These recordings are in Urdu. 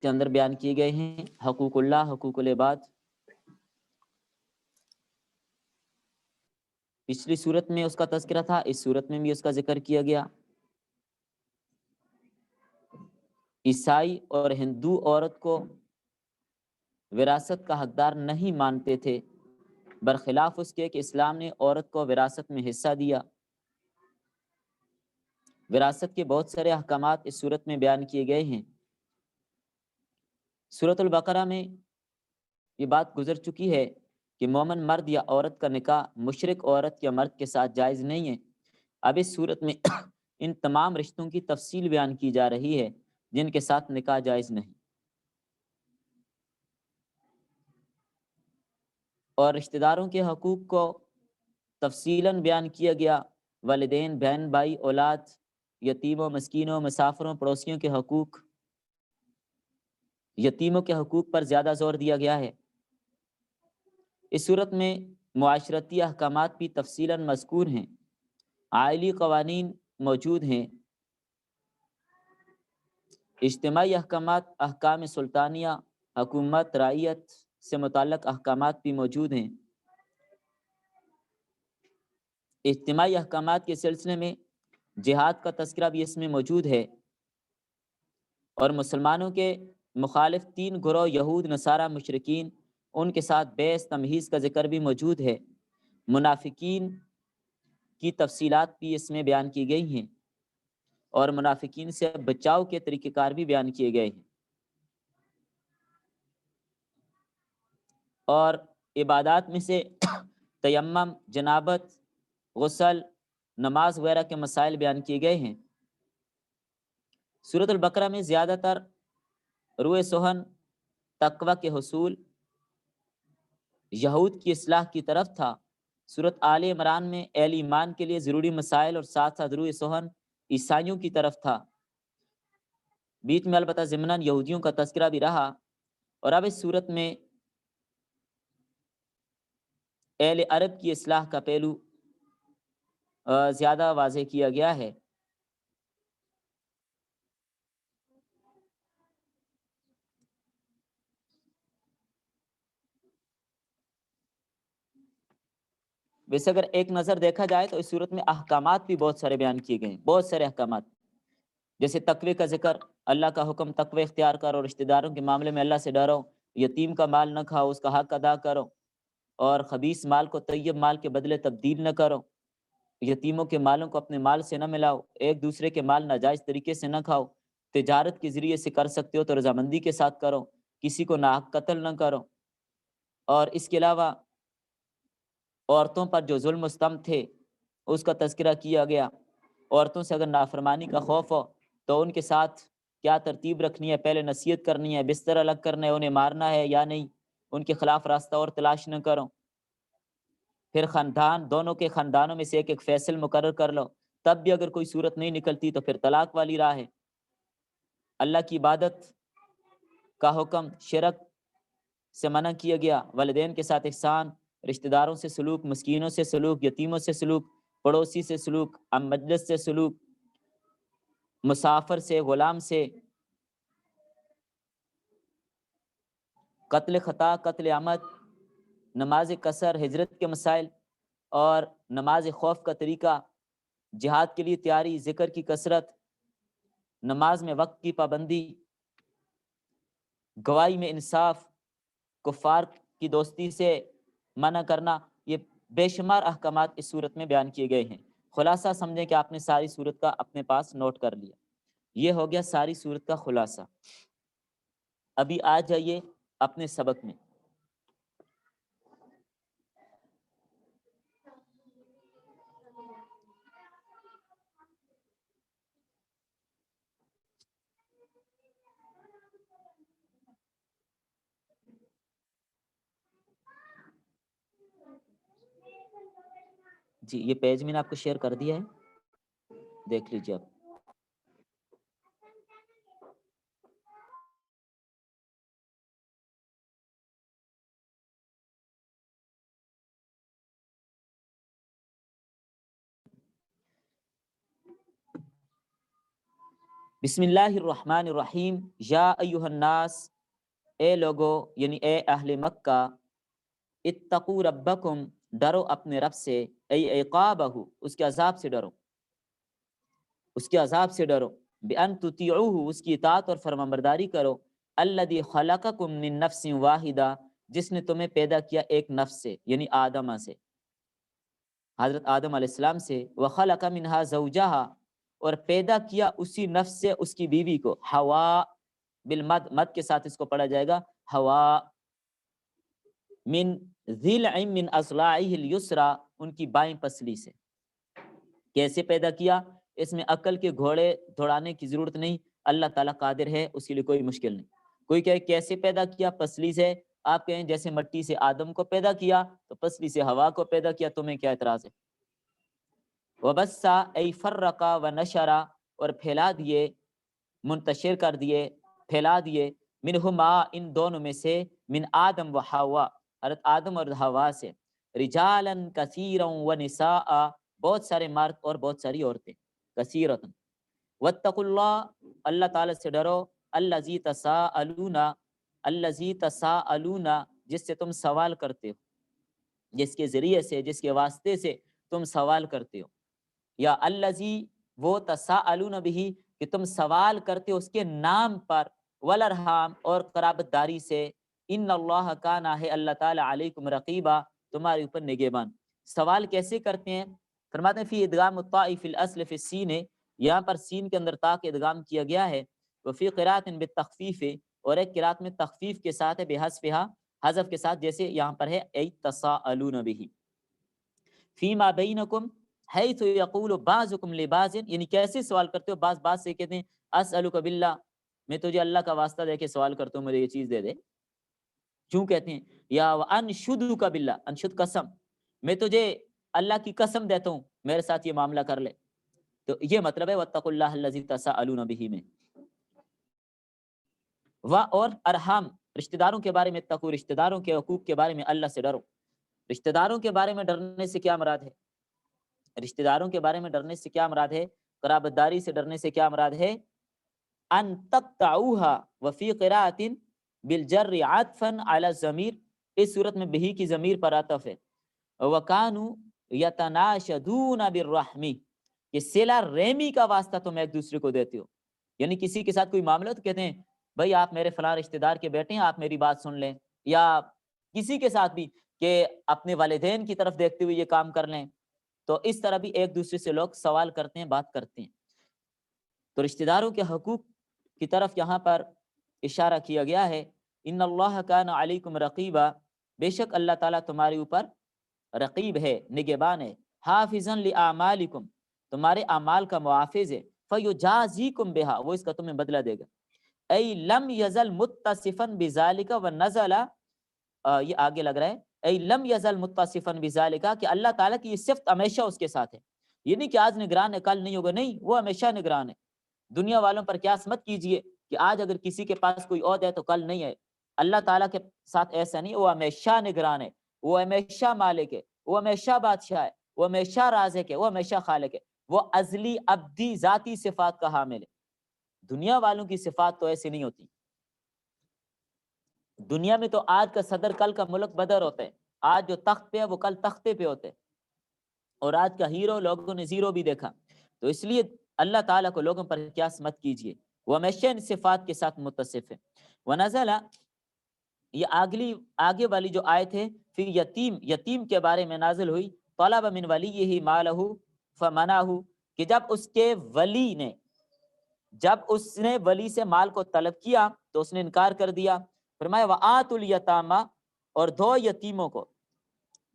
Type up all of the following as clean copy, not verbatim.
کے اندر بیان کیے گئے ہیں، حقوق اللہ، حقوق العباد۔ پچھلی صورت میں اس کا تذکرہ تھا، اس صورت میں بھی اس کا ذکر کیا گیا۔ عیسائی اور ہندو عورت کو وراثت کا حقدار نہیں مانتے تھے، برخلاف اس کے کہ اسلام نے عورت کو وراثت میں حصہ دیا۔ وراثت کے بہت سارے احکامات اس صورت میں بیان کیے گئے ہیں۔ سورۃ البقرہ میں یہ بات گزر چکی ہے کہ مومن مرد یا عورت کا نکاح مشرک عورت یا مرد کے ساتھ جائز نہیں ہے۔ اب اس صورت میں ان تمام رشتوں کی تفصیل بیان کی جا رہی ہے جن کے ساتھ نکاح جائز نہیں، اور رشتہ داروں کے حقوق کو تفصیلاً بیان کیا گیا۔ والدین، بہن بھائی، اولاد، یتیموں، مسکینوں، مسافروں، پڑوسیوں کے حقوق۔ یتیموں کے حقوق پر زیادہ زور دیا گیا ہے۔ اس صورت میں معاشرتی احکامات بھی تفصیلاً مذکور ہیں، عائلی قوانین موجود ہیں، اجتماعی احکامات، احکام سلطانیہ، حکومت، رعیت سے متعلق احکامات بھی موجود ہیں۔ اجتماعی احکامات کے سلسلے میں جہاد کا تذکرہ بھی اس میں موجود ہے، اور مسلمانوں کے مخالف 3 گروہ یہود، نصارہ، مشرکین، ان کے ساتھ بیس تمہیز کا ذکر بھی موجود ہے۔ منافقین کی تفصیلات بھی اس میں بیان کی گئی ہیں، اور منافقین سے بچاؤ کے طریقہ کار بھی بیان کیے گئے ہیں۔ اور عبادات میں سے تیمم، جنابت، غسل، نماز وغیرہ کے مسائل بیان کیے گئے ہیں۔ سورۃ البقرہ میں زیادہ تر روئے سہن، تقوی کے حصول، یہود کی اصلاح کی طرف تھا۔ سورۃ آل عمران میں اہل ایمان کے لیے ضروری مسائل اور ساتھ ساتھ روئے سہن عیسائیوں کی طرف تھا۔ بیچ میں البتہ ضمناً یہودیوں کا تذکرہ بھی رہا، اور اب اس صورت میں اہل عرب کی اصلاح کا پہلو زیادہ واضح کیا گیا ہے۔ ویسے اگر ایک نظر دیکھا جائے تو اس صورت میں احکامات بھی بہت سارے بیان کیے گئے ہیں، بہت سارے احکامات، جیسے تقوی کا ذکر، اللہ کا حکم تقوی اختیار کرو، رشتہ داروں کے معاملے میں اللہ سے ڈرو، یتیم کا مال نہ کھاؤ، اس کا حق ادا کرو، اور خبیث مال کو طیب مال کے بدلے تبدیل نہ کرو، یتیموں کے مالوں کو اپنے مال سے نہ ملاؤ، ایک دوسرے کے مال ناجائز طریقے سے نہ کھاؤ، تجارت کے ذریعے سے کر سکتے ہو تو رضامندی کے ساتھ کرو، کسی کو ناحق قتل نہ کرو۔ اور اس کے علاوہ عورتوں پر جو ظلم و ستم تھے اس کا تذکرہ کیا گیا۔ عورتوں سے اگر نافرمانی کا خوف ہو تو ان کے ساتھ کیا ترتیب رکھنی ہے، پہلے نصیحت کرنی ہے، بستر الگ کرنا ہے، انہیں مارنا ہے یا نہیں، ان کے خلاف راستہ اور تلاش نہ کرو۔ پھر خاندان، دونوں کے خاندانوں میں سے ایک فیصل مقرر کر لو، تب بھی اگر کوئی صورت نہیں نکلتی تو پھر طلاق والی راہ ہے۔ اللہ کی عبادت کا حکم، شرک سے منع کیا گیا، والدین کے ساتھ احسان، رشتہ داروں سے سلوک، مسکینوں سے سلوک، یتیموں سے سلوک، پڑوسی سے سلوک، ام مجلس سے سلوک، مسافر سے، غلام سے، قتل خطا، قتل عمد، نماز قصر، ہجرت کے مسائل، اور نماز خوف کا طریقہ، جہاد کے لیے تیاری، ذکر کی کثرت، نماز میں وقت کی پابندی، گواہی میں انصاف، کفار کی دوستی سے منع کرنا، یہ بے شمار احکامات اس صورت میں بیان کیے گئے ہیں۔ خلاصہ سمجھیں کہ آپ نے ساری صورت کا اپنے پاس نوٹ کر لیا۔ یہ ہو گیا ساری صورت کا خلاصہ۔ ابھی آ جائیے اپنے سبق میں۔ جی یہ پیج میں نے آپ کو شیئر کر دیا ہے، دیکھ لیجیے آپ۔ بسم اللہ الرحمن الرحیم، یا ایہا الناس، اے لوگو یعنی اے اہل مکہ، اتقوا ربکم، ڈرو اپنے رب سے، ای عقابہ، اس کے عذاب سے ڈرو، اس کے عذاب سے ڈرو، بان تطیعوہ، اس کی اطاعت اور فرمانبرداری کرو، الذی خلقکم من نفس واحدہ، جس نے تمہیں پیدا کیا ایک نفس سے یعنی آدمہ سے، حضرت آدم علیہ السلام سے، وخلق منہا زوجہا، اور پیدا کیا اسی نفس سے اس کی بیوی کو، حوا، بالمد، مد کے ساتھ اس کو پڑھا جائے گا حوا، من ضلع من اضلاعہ الیسرا، ان کی بائیں پسلی سے۔ کیسے پیدا کیا؟ اس میں عقل کے گھوڑے دوڑانے کی ضرورت نہیں، اللہ تعالیٰ قادر ہے، اس کے لیے کوئی مشکل نہیں۔ کوئی کہے کیسے پیدا کیا؟ پسلی سے، آپ کہیں جیسے مٹی سے آدم کو پیدا کیا تو پسلی سے ہوا کو پیدا کیا، تمہیں کیا اعتراض ہے؟ وبسا ای فرقا و نشرا، اور پھیلا دیے، منتشر کر دیے، پھیلا دیے، منہما، ان دونوں میں سے، من آدم و حوا، حضرت آدم اور حوا سے، رجالا کثیرا و نساء، بہت سارے مرد اور بہت ساری عورتیں، کثیرتن، واتقوا اللہ، اللہ تعالیٰ سے ڈرو، الذی تساءلون، الذی تساءلون، جس سے تم سوال کرتے ہو، جس کے ذریعے سے، جس کے واسطے سے تم سوال کرتے ہو، یا الذی، وہ، تساءلون بہ، کہ تم سوال کرتے ہو اس کے نام پر، والارحام، اور قرابت داری سے، ان اللہ کان، ہے اللہ تعالیٰ، علیکم رقیبا، تمہارے اوپر نگہبان۔ سوال کیسے کرتے ہیں؟ فرماتے ہیں فی ادغام الطاء فی الاصل فی السین، یہاں پر سین کے اندر تا کے ادغام کیا گیا ہے، وفی قراءۃ بالتخفیف، اور ایک قراءت میں تخفیف کے ساتھ ہے، بحذفہا، حذف کے ساتھ، جیسے یہاں پر ہے ای تساءلون بہ، فیما بینکم حیث یقول بعضکم لبعض، یعنی کیسے سوال کرتے ہو، بعض بات سے کہتے ہیں اسألک باللہ، میں تجھے اللہ کا واسطہ دے کے سوال کرتا ہوں، مجھے یہ چیز دے دے، کیوں کہتے ہیں؟ یا انشدک باللہ، انشد قسم، میں تجھے اللہ کی قسم دیتا ہوں میرے ساتھ یہ معاملہ کر لے، تو یہ مطلب ہے واتقوا اللہ الذی تساءلون بہ میں۔ اور ارحام، رشتہ داروں کے بارے میں اتقوا، رشتہ داروں کے حقوق کے بارے میں اللہ سے ڈرو۔ رشتہ داروں کے بارے میں ڈرنے سے کیا مراد ہے؟ رشتہ داروں کے بارے میں ڈرنے سے کیا مراد ہے؟ قرابت داری سے ڈرنے سے کیا مراد ہے؟ ان تقطعوها، وفی قراءۃ بالجر عطفا علی الضمیر، اس صورت میں بہی کی ضمیر پر عطف ہے، وکانوا یتناشدون بالرحم، کہ صلہ رحمی کا واسطہ تم ایک دوسرے کو دیتے ہو، یعنی کسی کے ساتھ کوئی معاملہ تو کہتے ہیں بھائی آپ میرے فلاں رشتہ دار کے بیٹے ہیں، آپ میری بات سن لیں، یا کسی کے ساتھ بھی کہ اپنے والدین کی طرف دیکھتے ہوئے یہ کام کر لیں، تو اس طرح بھی ایک دوسرے سے لوگ سوال کرتے ہیں، بات کرتے ہیں۔ تو رشتہ داروں کے حقوق کی طرف یہاں پر اشارہ کیا گیا ہے، ان اللہ کان علیکم رقیبا، بے شک اللہ تعالیٰ تمہارے اوپر رقیب ہے، نگہبان ہے، حافظا لأعمالکم، تمہارے اعمال کا محافظ ہے، فیجازیکم بہا، وہ اس کا تمہیں بدلہ دے گا، ای لم یزل متصفا بذالک ونزل، یہ آگے لگ رہا ہے، ای لم یزل متصفا بذالک، کہ اللہ تعالیٰ کی یہ صفت ہمیشہ اس کے ساتھ ہے، یہ نہیں کہ آج نگران ہے کل نہیں ہوگا، نہیں، وہ ہمیشہ نگران ہے۔ دنیا والوں پر قیاس مت کیجئے کہ آج اگر کسی کے پاس کوئی عہد ہے تو کل نہیں ہے، اللہ تعالیٰ کے ساتھ ایسا نہیں، وہ ہمیشہ نگران ہے، وہ ہمیشہ مالک ہے، وہ ہمیشہ بادشاہ ہے، وہ ہمیشہ رازق ہے، وہ ہمیشہ خالق ہے، وہ ازلی ابدی ذاتی صفات کا حامل ہے۔ دنیا والوں کی صفات تو ایسی نہیں ہوتی، دنیا میں تو آج کا صدر کل کا ملک بدر ہوتا ہے، آج جو تخت پہ ہے وہ کل تختے پہ ہوتے ہیں، اور آج کا ہیرو لوگوں نے زیرو بھی دیکھا، تو اس لیے اللہ تعالیٰ کو لوگوں پر قیاس مت کیجئے، وہ ہمیشہ ان صفات کے ساتھ متصف ہے۔ ونزل، یہ آگے والی جو آیت ہے، پھر یتیم کے بارے میں نازل ہوئی، طلب من ولیہ مالہ فمنعہ، کہ جب اس نے ولی سے مال کو طلب کیا تو اس نے انکار کر دیا، فرمایا وآتوا الیتامی، اور دو یتیموں کو،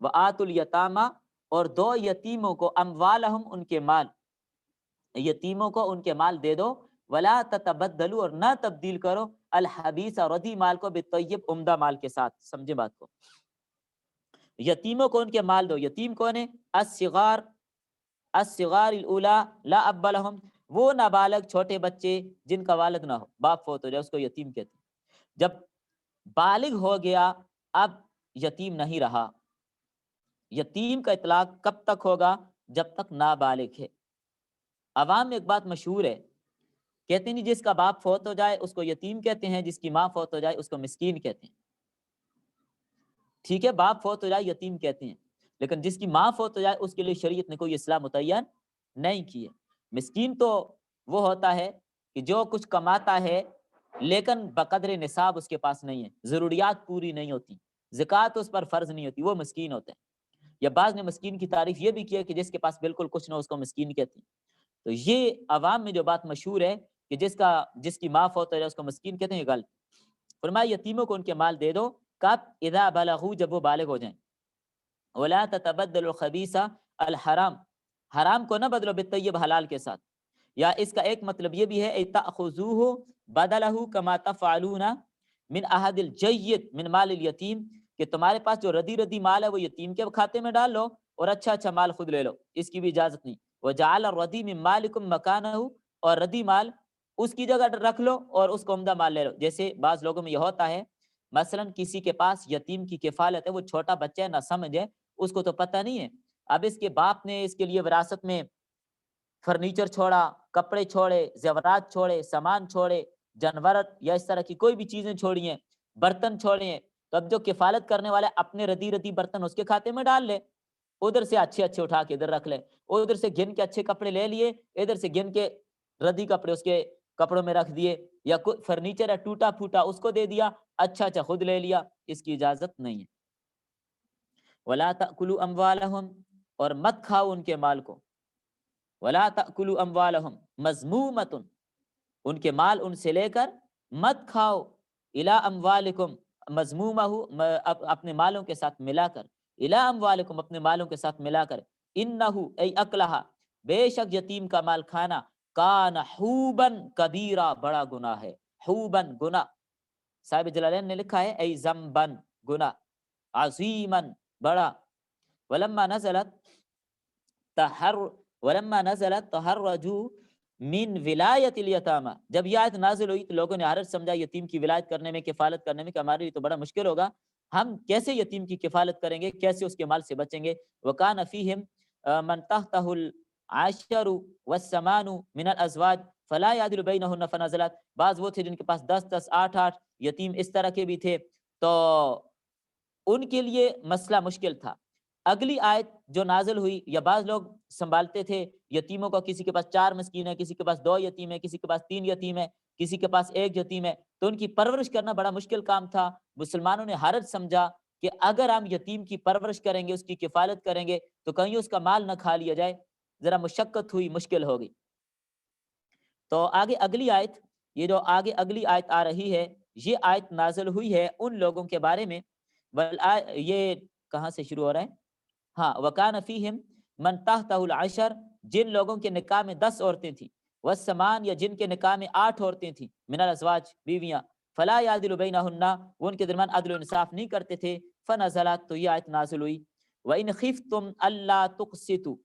وآتوا الیتامی، اور دو یتیموں کو، اموالہم، ان کے مال، یتیموں کو ان کے مال دے دو، ولا تتبدلوا، اور نہ تبدیل کرو، الحبیث، ردی مال کو، بالطیب، عمدہ مال کے ساتھ، سمجھے بات کو، یتیموں کو ان کے مال دو، یتیم کون ہے؟ الصغار الاولی لا اب لہم، وہ نابالغ چھوٹے بچے جن کا والد نہ ہو، باپ فوت ہو جائے، اس کو یتیم کہتے ہیں۔ جب بالغ ہو گیا اب یتیم نہیں رہا، یتیم کا اطلاق کب تک ہوگا؟ جب تک نابالغ ہے۔ عوام میں ایک بات مشہور ہے کہتے نہیں جس کا باپ فوت ہو جائے اس کو یتیم کہتے ہیں، جس کی ماں فوت ہو جائے اس کو مسکین کہتے ہیں. ٹھیک ہے، باپ فوت ہو جائے یتیم کہتے ہیں، لیکن جس کی ماں فوت ہو جائے اس کے لیے شریعت نے کوئی اصلاح متعین نہیں کی ہے. مسکین تو وہ ہوتا ہے کہ جو کچھ کماتا ہے لیکن بقدر نصاب اس کے پاس نہیں ہے، ضروریات پوری نہیں ہوتی، زکوٰۃ اس پر فرض نہیں ہوتی، وہ مسکین ہوتا ہے. یا بعض نے مسکین کی تعریف یہ بھی کی ہے کہ جس کے پاس بالکل کچھ نہ ہو اس کو مسکین کہتے ہیں. تو یہ عوام میں جو بات مشہور ہے کہ جس کی ماں فوت ہو جائے اس کو مسکین کہتے ہیں، یہ غلط. فرمایا یتیموں کو ان کے مال دے دو، کب؟ اذا بلغوا، جب وہ بالغ ہو جائیں. ولا تتبدل الخبیث الحرام، حرام کو نہ بدلو بالطیب، حلال کے ساتھ. یا اس کا ایک مطلب یہ بھی ہے تأخذوه بدلہ کما تفعلون من احد الجید من مال الیتیم، کہ تمہارے پاس جو ردی مال ہے وہ یتیم کے کھاتے میں ڈال لو اور اچھا مال خود لے لو، اس کی بھی اجازت نہیں. وجعل الردی من مالکم مکانہ، اور ردی مال اس کی جگہ رکھ لو اور اس کو عمدہ مال لے لو. جیسے بعض لوگوں میں یہ ہوتا ہے، مثلا کسی کے پاس یتیم کی کفالت ہے، وہ چھوٹا بچہ ہے، نہ سمجھ ہے، اس کو تو پتہ نہیں ہے. اب اس کے باپ نے اس کے لیے وراثت میں فرنیچر چھوڑا، کپڑے چھوڑے، زیورات چھوڑے، سامان چھوڑے، جانور یا اس طرح کی کوئی بھی چیزیں چھوڑی ہیں، برتن چھوڑے ہیں، تو اب جو کفالت کرنے والا اپنے ردی برتن اس کے کھاتے میں ڈال لے، ادھر سے اچھے اٹھا کے ادھر رکھ لے، ادھر سے گن کے اچھے کپڑے لے لیے، ادھر سے گن کے ردی کپڑے اس کے کپڑوں میں رکھ دیے، یا کوئی فرنیچر ہے ٹوٹا پھوٹا اس کو دے دیا، اچھا خود لے لیا، اس کی اجازت نہیں ہے. ولا تأکلوا اموالہم، اور مت کھاؤ ان کے مال کو. ولا تأکلوا اموالہم مذمومۃ، ان کے مال ان سے لے کر مت کھاؤ. الی اموالکم مذمومہ، اپنے مالوں کے ساتھ ملا کر. الی اموالکم، اپنے مالوں کے ساتھ ملا کر. انہ ای اکلہا، بے شک یتیم کا مال کھانا، کان حوبن کبیرہ، بڑا گناہ ہے. حوبن گناہ، صاحب جلالین نے لکھا ہے ای ذنبن گناہ، عظیمن بڑا. ولما نزلت تحرجوا من ولایت الیتامى، جب یہ آیت نازل ہوئی تو لوگوں نے حرج سمجھا یتیم کی ولایت کرنے میں، کفالت کرنے میں، کہ ہمارے لیے تو بڑا مشکل ہوگا، ہم کیسے یتیم کی کفالت کریں گے، کیسے اس کے مال سے بچیں گے. وکان فیہم من تحتہ العشر والثمان من الازواج فلا يعدل بینہن فنزلت، بعض وہ تھے جن کے پاس 10 8 یتیم اس طرح کے بھی تھے، تو ان کے لیے مسئلہ مشکل تھا. اگلی آیت جو نازل ہوئی، یا بعض لوگ سنبھالتے تھے یتیموں کو، کسی کے پاس 4 مسکین ہے، کسی کے پاس 2 یتیم ہے، کسی کے پاس 3 یتیم ہے، کسی کے پاس 1 یتیم ہے، تو ان کی پرورش کرنا بڑا مشکل کام تھا. مسلمانوں نے حرج سمجھا کہ اگر ہم یتیم کی پرورش کریں گے، اس کی کفالت کریں گے، تو کہیں اس کا مال نہ کھا لیا جائے. ذرا مشقت ہوئی، مشکل ہو گئی. تو آگے اگلی آیت، یہ جو آگے اگلی آیت آ رہی ہے، یہ آیت نازل ہوئی ہے ان لوگوں کے بارے میں. یہ کہاں سے شروع ہو رہا ہے؟ ہاں، وکان فیہم من تحتہ العشر، جن لوگوں کے نکاح میں 10 عورتیں تھیں، والثمان، یا جن کے نکاح میں 8 عورتیں تھیں، من الازواج، بیویاں، فلا یعدل بینہن، وہ ان کے درمیان عدل و انصاف نہیں کرتے تھے. فنزلت، تو یہ آیت نازل ہوئی. وَإِنْ خِفْتُمْ أَلَّا تُقْسِطُوا،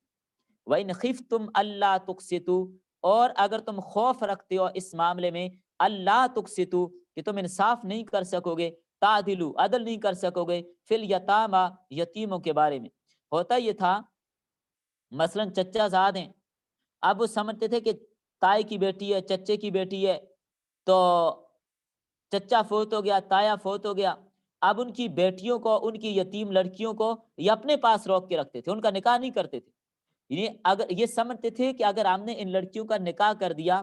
وَإِنْ خِفْتُمْ أَلَّا تُقْسِطُوا، اور اگر تم خوف رکھتے ہو اس معاملے میں، اللہ تقسطوا، کہ تم انصاف نہیں کر سکو گے، تعدلوا، عدل نہیں کر سکو گے، فی الیتامى، یتیموں کے بارے میں. ہوتا یہ تھا، مثلا چچا زاد ہیں، اب وہ سمجھتے تھے کہ تائی کی بیٹی ہے، چچے کی بیٹی ہے، تو چچا فوت ہو گیا، تایا فوت ہو گیا، اب ان کی بیٹیوں کو، ان کی یتیم لڑکیوں کو یہ اپنے پاس روک کے رکھتے تھے، ان کا نکاح نہیں کرتے تھے. اگر یہ سمجھتے تھے کہ اگر ہم نے ان لڑکیوں کا نکاح کر دیا،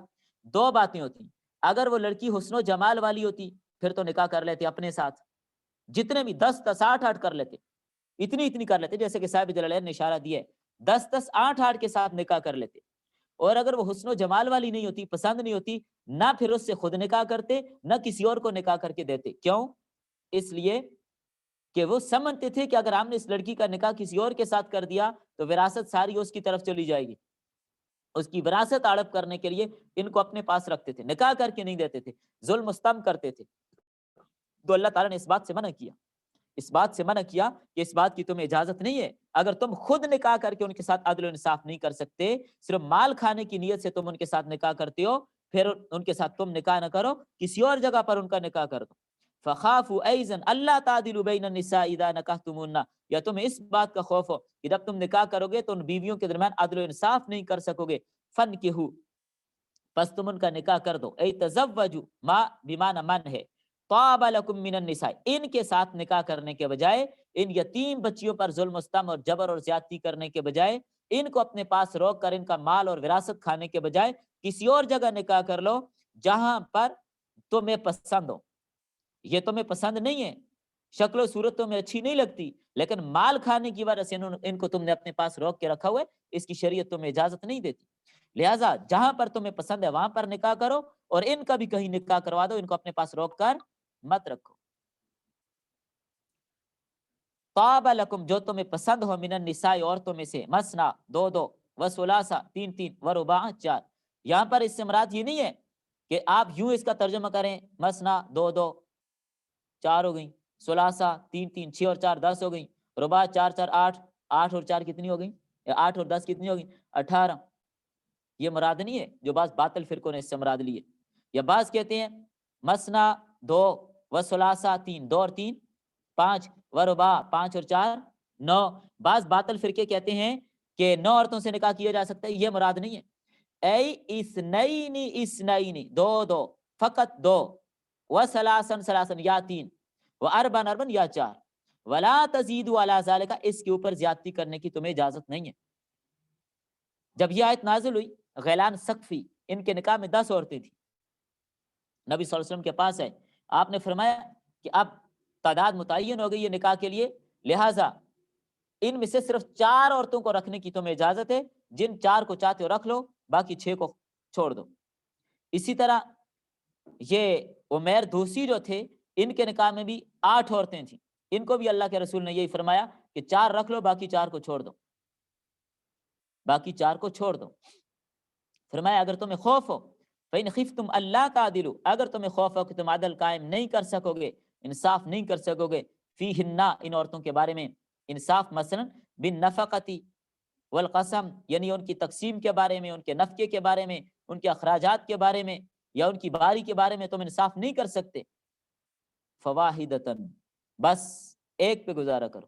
2 باتیں ہوتی، اگر وہ لڑکی حسن و جمال والی ہوتی پھر تو نکاح کر لیتے اپنے ساتھ، جتنے بھی 10 8 کر لیتے، اتنی کر لیتے، جیسے کہ صاحب جلالین نے اشارہ دیا ہے، 10 8 کے ساتھ نکاح کر لیتے. اور اگر وہ حسن و جمال والی نہیں ہوتی، پسند نہیں ہوتی، نہ پھر اس سے خود نکاح کرتے، نہ کسی اور کو نکاح کر کے دیتے. کیوں؟ اس لیے کہ وہ سمجھتے تھے کہ اگر ہم نے اس لڑکی کا نکاح کسی اور کے ساتھ کر دیا تو وراثت ساری اس کی طرف چلی جائے گی. اس کی وراثت ہڑپ کرنے کے لیے ان کو اپنے پاس رکھتے تھے، نکاح کر کے نہیں دیتے تھے، ظلم و ستم کرتے تھے. تو اللہ تعالیٰ نے اس بات سے منع کیا، اس بات سے منع کیا کہ اس بات کی تمہیں اجازت نہیں ہے. اگر تم خود نکاح کر کے ان کے ساتھ عدل و انصاف نہیں کر سکتے، صرف مال کھانے کی نیت سے تم ان کے ساتھ نکاح کرتے ہو، پھر ان کے ساتھ تم نکاح نہ کرو، کسی اور جگہ پر ان کا نکاح کر دو. فخافوا ایضا الا تعدلوا بین النساء اذا نکحتموهن، یا تمہیں اس بات کا خوف ہو کہ جب تم نکاح کرو گے تو ان بیویوں کے درمیان عدل و انصاف نہیں کر سکو گے. فنکحوا، پس تم ان کا نکاح کر دو. ای تزوجو ما بیمانہ من ہے. طاب لکم من النساء، ان کے ساتھ نکاح کرنے کے بجائے، ان یتیم بچیوں پر ظلم و ستم اور جبر اور زیادتی کرنے کے بجائے، ان کو اپنے پاس روک کر ان کا مال اور وراثت کھانے کے بجائے کسی اور جگہ نکاح کر لو جہاں پر تمہیں پسند ہو. یہ تمہیں پسند نہیں ہے، شکل و صورت تمہیں اچھی نہیں لگتی، لیکن مال کھانے کی وجہ سے ان کو تم نے اپنے پاس روک کے رکھا ہوا ہے، اس کی شریعت تمہیں اجازت نہیں دیتی. لہٰذا جہاں پر تمہیں پسند ہے وہاں پر نکاح کرو، اور ان کا بھی کہیں نکاح کروا دو، ان کو اپنے پاس روک کر مت رکھو. طاب لکم، جو تمہیں پسند ہو، من النساء، عورتوں میں سے، مسنا، دو دو، وثلاثا، تین تین، ورباع، چار. یہاں پر اس سے مراد یہ نہیں ہے کہ آپ یوں اس کا ترجمہ کریں، مسنا دو دو، چار ہو گئیں، ثلاثہ تین تین، 6 اور 4 10 ہو گئیں، رباع 4 4 8، 8 اور 4 کتنی ہو گئیں، 8 اور 10 کتنی ہو گئیں، 18. یہ مراد نہیں ہے جو بعض باطل فرقوں نے اس سے مراد لی ہے. یا بعض کہتے ہیں مسنا 2 و ثلاثہ 3، 2 اور 3 5، و رباع 5 اور 4 9. بعض باطل فرقے کہتے ہیں کہ 9 عورتوں سے نکاح کیا جا سکتا ہے، یہ مراد نہیں ہے. اے اثنین اثنین، 2 2، فقط 2، و ثلاثن ثلاثن، یا 3، و اربعن اربعن، یا 4. ولا تزیدوا علی ذالک، اس کے اوپر زیادتی کرنے کی تمہیں اجازت نہیں ہے. جب یہ آیت نازل ہوئی، غیلان ثقفی، ان کے نکاح میں 10 عورتیں تھیں، نبی صلی اللہ علیہ وسلم کے پاس ہے. آپ نے فرمایا کہ اب تعداد متعین ہو گئی ہے نکاح کے لیے، لہٰذا ان میں سے صرف 4 عورتوں کو رکھنے کی تمہیں اجازت ہے، جن 4 کو چاہتے ہو رکھ لو، باقی 6 کو چھوڑ دو. اسی طرح یہ عمیر دوسی جو تھے، ان کے نکاح میں بھی 8 عورتیں تھیں، ان کو بھی اللہ کے رسول نے یہی فرمایا کہ 4 رکھ لو، باقی 4 کو چھوڑ دو، باقی 4 کو چھوڑ دو. فرمایا اگر تمہیں خوف ہو، فَإِنْ خِفْتُمْ أَلَّا تَعْدِلُوا، اگر تمہیں خوف ہو کہ تم عدل قائم نہیں کر سکو گے، انصاف نہیں کر سکو گے، فِيهِنَّ، ان عورتوں کے بارے میں انصاف، مثلا بالنفقتی والقسم، یعنی ان کی تقسیم کے بارے میں، ان کے نفقے کے بارے میں، ان کے اخراجات کے بارے میں، یا ان کی باری کے بارے میں تم انصاف نہیں کر سکتے، فواحدتن، بس ایک پہ گزارا کرو،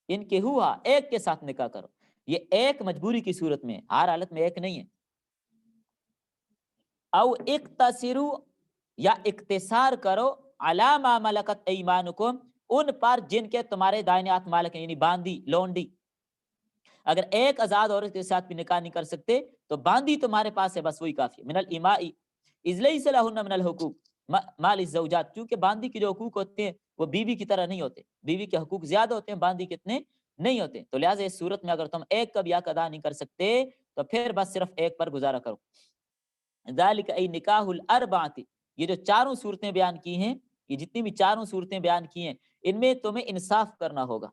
ان کے ہوا، ایک کے ساتھ نکاح کرو. یہ ایک مجبوری کی صورت میں، ہر حالت میں ایک نہیں ہے. او اقتصروا، یا اقتصار کرو، علی ما ملکت ایمانکم، ان پر جن کے تمہارے دائنے ہاتھ مالک ہیں، یعنی باندی، لونڈی. اگر ایک آزاد عورت کے ساتھ بھی نکاح نہیں کر سکتے تو باندی تمہارے پاس ہے، بس وہی کافی ہے. من الاماء اذ لیس لہن من الحقوق مال الزوجات، کیونکہ باندی کے جو حقوق ہوتے ہیں وہ بیوی کی طرح نہیں ہوتے، بیوی کے حقوق زیادہ ہوتے ہیں، باندی کتنے نہیں ہوتے. تو لہٰذا اس صورت میں اگر تم ایک کا بھی حق ادا نہیں کر سکتے تو پھر بس صرف ایک پر گزارا کرو. ذالک ای نکاح الاربعۃ، یہ جو چاروں صورتیں بیان کی ہیں، یہ جتنی بھی چاروں صورتیں بیان کی ہیں، ان میں تمہیں انصاف کرنا ہوگا.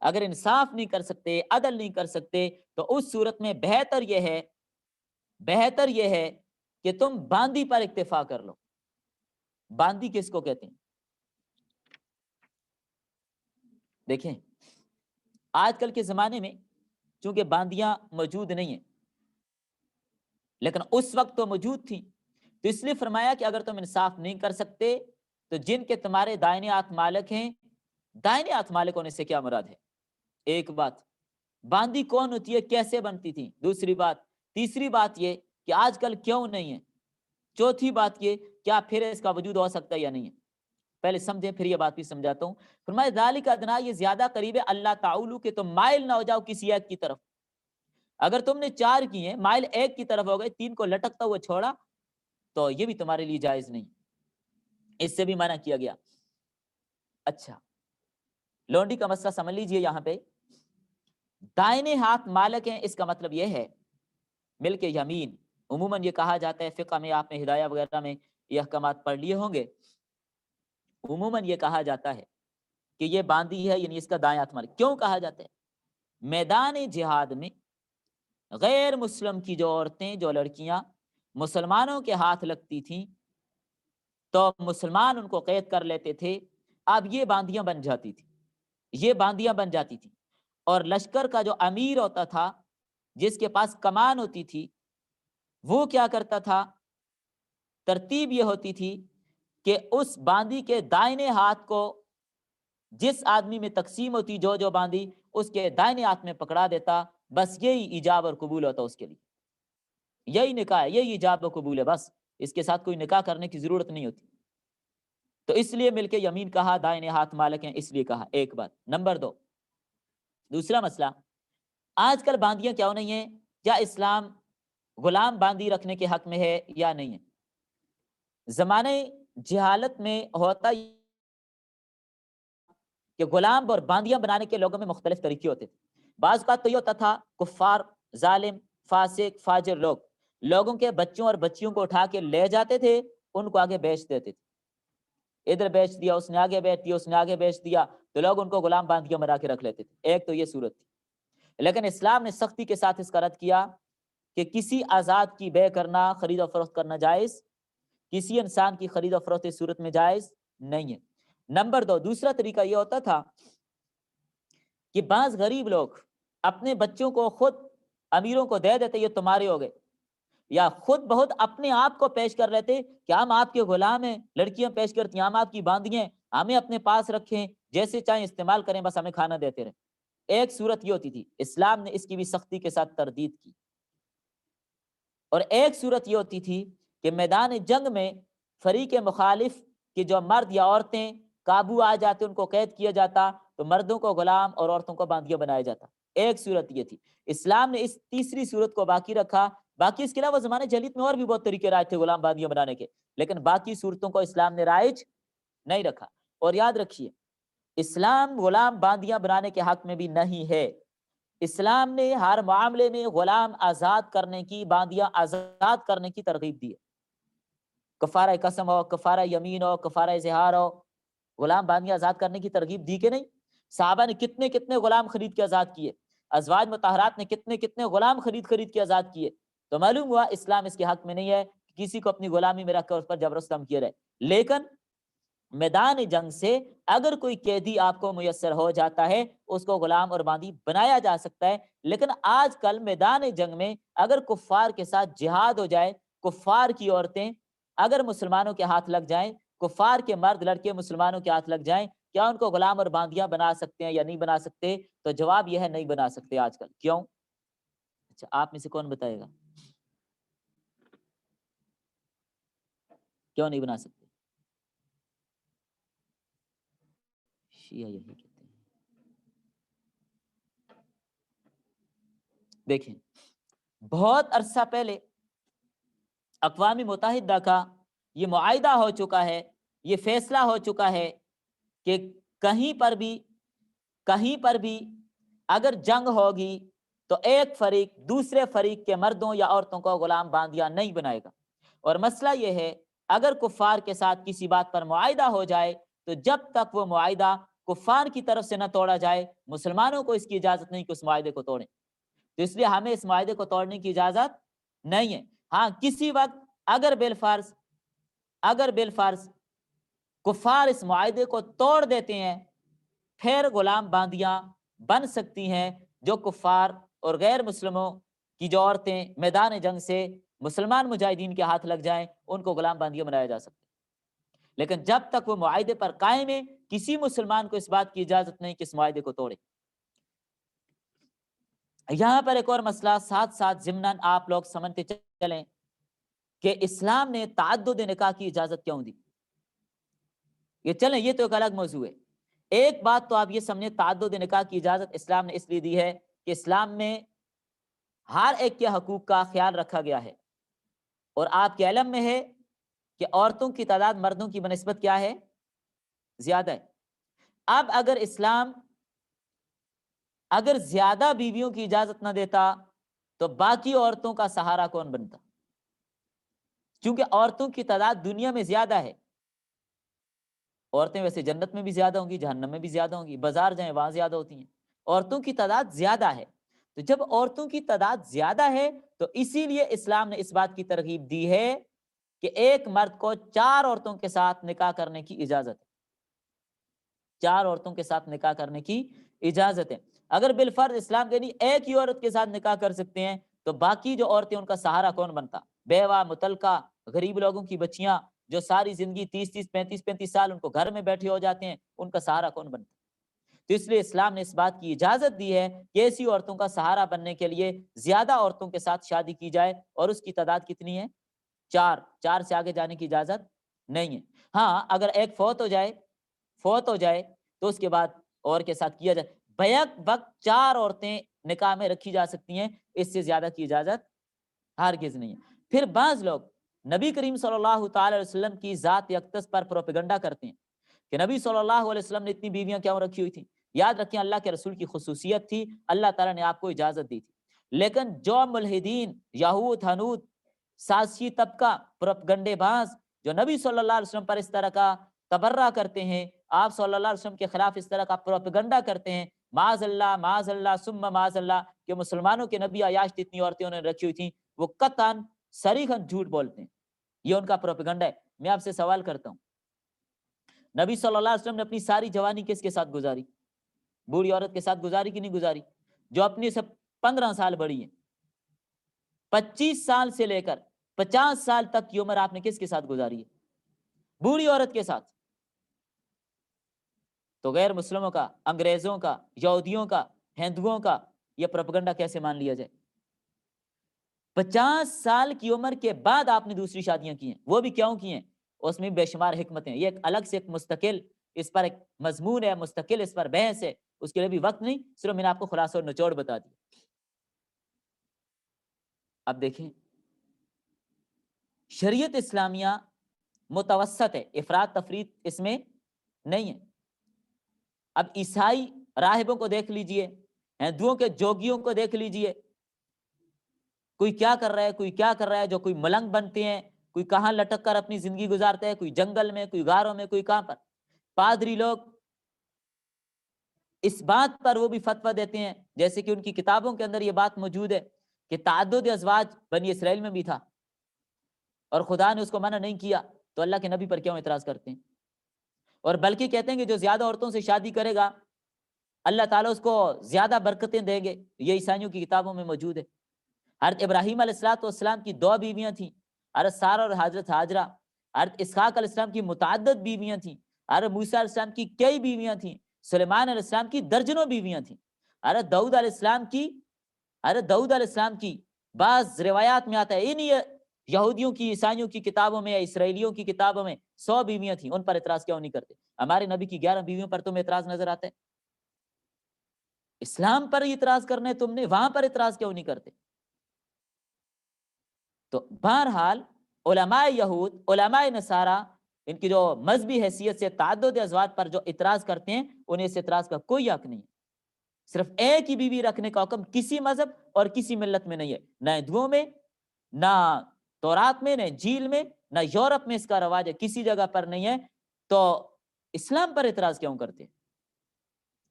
اگر انصاف نہیں کر سکتے، عدل نہیں کر سکتے، تو اس صورت میں بہتر یہ ہے کہ تم باندی پر اکتفا کر لو. باندی کس کو کہتے ہیں؟ دیکھیں آج کل کے زمانے میں چونکہ باندیاں موجود نہیں ہیں، لیکن اس وقت تو موجود تھیں، تو اس لیے فرمایا کہ اگر تم انصاف نہیں کر سکتے تو جن کے تمہارے دائنے ہاتھ مالک ہیں، دائنے ہاتھ مالک ہونے سے کیا مراد ہے؟ ایک بات، باندی کون ہوتی ہے، کیسے بنتی تھی؟ دوسری بات، تیسری بات یہ کہ آج کل کیوں نہیں ہے؟ چوتھی بات یہ کیا پھر اس کا وجود ہو سکتا ہے یا نہیں ہے؟ پہلے سمجھیں پھر یہ بات بھی سمجھاتا ہوں. فرمایا ذالک ادنیٰ، یہ زیادہ قریب ہے، اللہ تعالی، کہ تم مائل نہ ہو جاؤ کسی ایک کی طرف. اگر تم نے 4 کیے، مائل ایک کی طرف ہو گئے، 3 کو لٹکتا ہوا چھوڑا، تو یہ بھی تمہارے لیے جائز نہیں، اس سے بھی منع کیا گیا. اچھا لونڈی کا مسئلہ سمجھ لیجئے. یہاں پہ دائنے ہاتھ مالک ہیں، اس کا مطلب یہ ہے ملک یمین. عموماً یہ کہا جاتا ہے، فقہ میں آپ نے ہدایہ وغیرہ میں یہ احکامات پڑھ لیے ہوں گے، عموماً یہ کہا جاتا ہے کہ یہ باندی ہے، یعنی اس کا دائیں ہاتھ مالک. کیوں کہا جاتا ہے؟ میدان جہاد میں غیر مسلم کی جو عورتیں، جو لڑکیاں مسلمانوں کے ہاتھ لگتی تھیں تو مسلمان ان کو قید کر لیتے تھے. اب یہ باندیاں بن جاتی تھیں، اور لشکر کا جو امیر ہوتا تھا، جس کے پاس کمان ہوتی تھی، وہ کیا کرتا تھا؟ ترتیب یہ ہوتی تھی کہ اس باندی کے دائنے ہاتھ کو جس آدمی میں تقسیم ہوتی، جو باندی، اس کے دائنے ہاتھ میں پکڑا دیتا، بس یہی ایجاب اور قبول ہوتا اس کے لیے. یہی نکاح ہے، یہی ایجاب و قبول ہے، بس اس کے ساتھ کوئی نکاح کرنے کی ضرورت نہیں ہوتی. تو اس لیے مل کے یمین کہا، دائیں ہاتھ مالک ہیں اس لیے کہا. ایک بات. نمبر 2، دوسرا مسئلہ، آج کل باندیاں کیا نہیں ہیں؟ کیا اسلام غلام باندی رکھنے کے حق میں ہے یا نہیں ہے؟ زمانے جہالت میں ہوتا کہ غلام اور باندیاں بنانے کے لوگوں میں مختلف طریقے ہوتے تھے. بعض کا تو یہ ہوتا تھا کفار، ظالم، فاسق، فاجر لوگ لوگوں کے بچوں اور بچیوں کو اٹھا کے لے جاتے تھے، ان کو آگے بیچ دیتے تھے. ادھر بیچ دیا، اس نے آگے بیچ دیا، اس نے آگے بیچ دیا، تو لوگ ان کو غلام باندیاں بنا کے رکھ لیتے تھے. ایک تو یہ صورت تھی. لیکن اسلام نے سختی کے ساتھ اس کا رد کیا کہ کسی آزاد کی بے کرنا، خرید و فروخت کرنا جائز، کسی انسان کی خرید و فروخت اس صورت میں جائز نہیں ہے. نمبر 2، دوسرا طریقہ یہ ہوتا تھا کہ بعض غریب لوگ اپنے بچوں کو خود امیروں کو دے دیتے، یہ تمہارے ہو گئے، یا خود بہت اپنے آپ کو پیش کر لیتے کہ ہم آپ کے غلام ہیں. لڑکیاں پیش کرتی ہیں ہم آپ کی باندیاں ہیں، ہمیں اپنے پاس رکھیں، جیسے چاہیں استعمال کریں، بس ہمیں کھانا دیتے رہیں. ایک صورت یہ ہوتی تھی، اسلام نے اس کی بھی سختی کے ساتھ تردید کی. اور ایک صورت یہ ہوتی تھی کہ میدان جنگ میں فریق مخالف کے جو مرد یا عورتیں قابو آ جاتے، ان کو قید کیا جاتا، تو مردوں کو غلام اور عورتوں کو باندیاں بنایا جاتا. ایک صورت یہ تھی. اسلام نے اس تیسری صورت کو باقی رکھا. باقی اس کے علاوہ زمانے جاہلیت میں اور بھی بہت طریقے رائج تھے غلام باندیاں بنانے کے، لیکن باقی صورتوں کو اسلام نے رائج نہیں رکھا. اور یاد رکھیے، اسلام غلام باندیاں بنانے کے حق میں بھی نہیں ہے. اسلام نے ہر معاملے میں غلام آزاد کرنے کی، باندیاں آزاد کرنے کی ترغیب دی ہے. کفارہ قسم ہو، کفارہ یمین ہو، کفارہ اظہار ہو، غلام باندیاں آزاد کرنے کی ترغیب دی کہ نہیں؟ صحابہ نے کتنے کتنے غلام خرید کے آزاد کیے، ازواج مطہرات نے کتنے کتنے غلام خرید کے آزاد کیے. تو معلوم ہوا اسلام اس کے حق میں نہیں ہے کہ کسی کو اپنی غلامی میں رکھ کر اس پر جبرستم کیا رہے. لیکن میدان جنگ سے اگر کوئی قیدی آپ کو میسر ہو جاتا ہے، اس کو غلام اور باندی بنایا جا سکتا ہے. لیکن آج کل میدان جنگ میں اگر کفار کے ساتھ جہاد ہو جائے، کفار کی عورتیں اگر مسلمانوں کے ہاتھ لگ جائیں، کفار کے مرد لڑکے مسلمانوں کے ہاتھ لگ جائیں، کیا ان کو غلام اور باندیاں بنا سکتے ہیں یا نہیں بنا سکتے؟ تو جواب یہ ہے نہیں بنا سکتے آج کل. کیوں؟ اچھا، آپ میں سے کون بتائے گا کیوں نہیں بنا سکتے؟ شیعہ یہی کہتے ہیں. دیکھیں، بہت عرصہ پہلے اقوام متحدہ کا یہ معاہدہ ہو چکا ہے، یہ فیصلہ ہو چکا ہے کہ کہیں پر بھی اگر جنگ ہوگی تو ایک فریق دوسرے فریق کے مردوں یا عورتوں کو غلام باندیاں نہیں بنائے گا. اور مسئلہ یہ ہے، اگر کفار کے ساتھ کسی بات پر معاہدہ ہو جائے تو جب تک وہ معاہدہ کفار کی طرف سے نہ توڑا جائے، مسلمانوں کو اس کی اجازت نہیں کہ اس معاہدے کو توڑیں. تو اس لیے ہمیں اس معاہدے کو توڑنے کی اجازت نہیں ہے. ہاں، کسی وقت اگر بالفرض کفار اس معاہدے کو توڑ دیتے ہیں، پھر غلام باندیاں بن سکتی ہیں جو کفار اور غیر مسلموں کی جو عورتیں میدان جنگ سے مسلمان مجاہدین کے ہاتھ لگ جائیں، ان کو غلام باندیاں بنایا جا سکتا ہے. لیکن جب تک وہ معاہدے پر قائم ہے، کسی مسلمان کو اس بات کی اجازت نہیں کہ اس معاہدے کو توڑے. یہاں پر ایک اور مسئلہ ساتھ ساتھ ضمناً آپ لوگ سمجھتے چلیں کہ اسلام نے تعدد نکاح کی اجازت کیوں دی. یہ تو ایک الگ موضوع ہے. ایک بات تو آپ یہ سمجھیں، تعدد نکاح کی اجازت اسلام نے اس لیے دی ہے کہ اسلام میں ہر ایک کے حقوق کا خیال رکھا گیا ہے. اور آپ کے علم میں ہے کہ عورتوں کی تعداد مردوں کی بنسبت کیا ہے؟ زیادہ ہے. اب اگر اسلام زیادہ بیویوں کی اجازت نہ دیتا تو باقی عورتوں کا سہارا کون بنتا؟ کیونکہ عورتوں کی تعداد دنیا میں زیادہ ہے. عورتیں ویسے جنت میں بھی زیادہ ہوں گی، جہنم میں بھی زیادہ ہوں گی، بازار جائیں وہاں زیادہ ہوتی ہیں. عورتوں کی تعداد زیادہ ہے. تو جب عورتوں کی تعداد زیادہ ہے تو اسی لیے اسلام نے اس بات کی ترغیب دی ہے کہ ایک مرد کو 4 عورتوں کے ساتھ نکاح کرنے کی اجازت ہے. 4 عورتوں کے ساتھ نکاح کرنے کی اجازت ہے. اگر بالفرض اسلام کے لیے ایک ہی عورت کے ساتھ نکاح کر سکتے ہیں تو باقی جو عورتیں ان کا سہارا کون بنتا؟ بیوہ، مطلقہ، غریب لوگوں کی بچیاں جو ساری زندگی 30 35 سال ان کو گھر میں بیٹھے ہو جاتے ہیں، ان کا سہارا کون بنتا؟ تو اس لیے اسلام نے اس بات کی اجازت دی ہے کہ ایسی عورتوں کا سہارا بننے کے لیے زیادہ عورتوں کے ساتھ شادی کی جائے، اور اس کی تعداد کتنی ہے؟ 4 سے آگے جانے کی اجازت نہیں ہے۔ ہاں، اگر ایک فوت ہو جائے تو اس کے بعد اور کے ساتھ کیا جائے، بیک وقت 4 عورتیں نکاح میں رکھی جا سکتی ہیں، اس سے زیادہ کی اجازت ہرگز نہیں ہے۔ پھر بعض لوگ نبی کریم صلی اللہ تعالی علیہ وسلم کی ذات اقدس پر پروپیگنڈا کرتے ہیں کہ نبی صلی اللہ علیہ وسلم نے اتنی بیویاں کیوں رکھی ہوئی تھیں؟ یاد رکھیں، اللہ کے رسول کی خصوصیت تھی، اللہ تعالیٰ نے آپ کو اجازت دی تھی۔ لیکن جو ملحدین، یہود، ہنود، سازشی طبقہ، پروپیگنڈے باز جو نبی صلی اللہ علیہ وسلم پر اس طرح کا تبرہ کرتے ہیں، آپ صلی اللہ علیہ وسلم کے خلاف اس طرح کا پروپیگنڈا کرتے ہیں، معاذ اللہ ثم معاذ اللہ، کہ مسلمانوں کے نبی عیاش اتنی عورتیں انہوں نے رکھی ہوئی تھیں، وہ قطعاً صریحاً جھوٹ بولتے ہیں۔ یہ ان کا پروپیگنڈا ہے۔ میں آپ سے سوال کرتا ہوں، نبی صلی اللہ علیہ وسلم نے اپنی ساری جوانی کس کے ساتھ گزاری؟ بوڑھی عورت کے ساتھ گزاری کہ نہیں گزاری؟ جو اپنی سے 15 سال بڑی ہیں۔ 25 سال سے لے کر 50 سال تک کی عمر آپ نے کس کے ساتھ گزاری ہے؟ بوڑھی عورت کے ساتھ۔ تو غیر مسلموں کا، انگریزوں کا، یہودیوں کا، ہندوؤں کا یہ پروپیگنڈا کیسے مان لیا جائے؟ 50 سال کی عمر کے بعد آپ نے دوسری شادیاں کی ہیں، وہ بھی کیوں کی ہیں؟ اس میں بے شمار حکمتیں ہیں۔ یہ ایک الگ سے ایک مستقل اس پر ایک مضمون ہے، مستقل اس پر بحث ہے، اس کے لیے بھی وقت نہیں، صرف میں نے آپ کو خلاصہ اور نچوڑ بتا دیا۔ اب دیکھیں، شریعت اسلامیہ متوسط ہے، افراط تفریط اس میں نہیں ہے۔ اب عیسائی راہبوں کو دیکھ لیجئے، ہندوؤں کے جوگیوں کو دیکھ لیجئے، کوئی کیا کر رہا ہے، کوئی کیا کر رہا ہے، جو کوئی ملنگ بنتے ہیں، کوئی کہاں لٹک کر اپنی زندگی گزارتے ہیں، کوئی جنگل میں، کوئی غاروں میں، کوئی کہاں پر۔ پادری لوگ اس بات پر وہ بھی فتویٰ دیتے ہیں، جیسے کہ ان کی کتابوں کے اندر یہ بات موجود ہے کہ تعدد ازواج بنی اسرائیل میں بھی تھا اور خدا نے اس کو منع نہیں کیا، تو اللہ کے نبی پر کیوں اعتراض کرتے ہیں؟ اور بلکہ کہتے ہیں کہ جو زیادہ عورتوں سے شادی کرے گا اللہ تعالیٰ اس کو زیادہ برکتیں دیں گے۔ یہ عیسائیوں کی کتابوں میں موجود ہے۔ حضرت ابراہیم علیہ السلام کی 2 بیویاں تھیں، حضرت سارہ اور حضرت ہاجرہ۔ حضرت اسحاق علیہ السلام کی متعدد بیویاں تھیں، حضرت موسیٰ علیہ السلام کی کئی بیویاں تھیں، سلیمان علیہ السلام کی درجنوں بیویاں تھیں، حضرت داؤد علیہ السلام کی بعض روایات میں آتا ہے انہی یہودیوں کی، عیسائیوں کی کتابوں میں یا اسرائیلیوں کی کتابوں میں 100 بیویاں تھیں۔ ان پر اعتراض کیوں نہیں کرتے؟ ہمارے نبی کی 11 بیویوں پر تمہیں اعتراض نظر آتا ہے؟ اسلام پر اعتراض کرنے تم نے، وہاں پر اعتراض کیوں نہیں کرتے؟ تو بہرحال علماء یہود، علماء نصارہ، ان کی جو مذہبی حیثیت سے تعدد ازواج پر جو اعتراض کرتے ہیں، انہیں اس اعتراض کا کوئی حق نہیں ہے۔ صرف ایک ہی بیوی رکھنے کا حکم کسی مذہب اور کسی ملت میں نہیں ہے، نہ ہندوؤں میں، نہ تورات میں، نہ انجیل میں، نہ یورپ میں اس کا رواج ہے، کسی جگہ پر نہیں ہے۔ تو اسلام پر اعتراض کیوں کرتے ہیں؟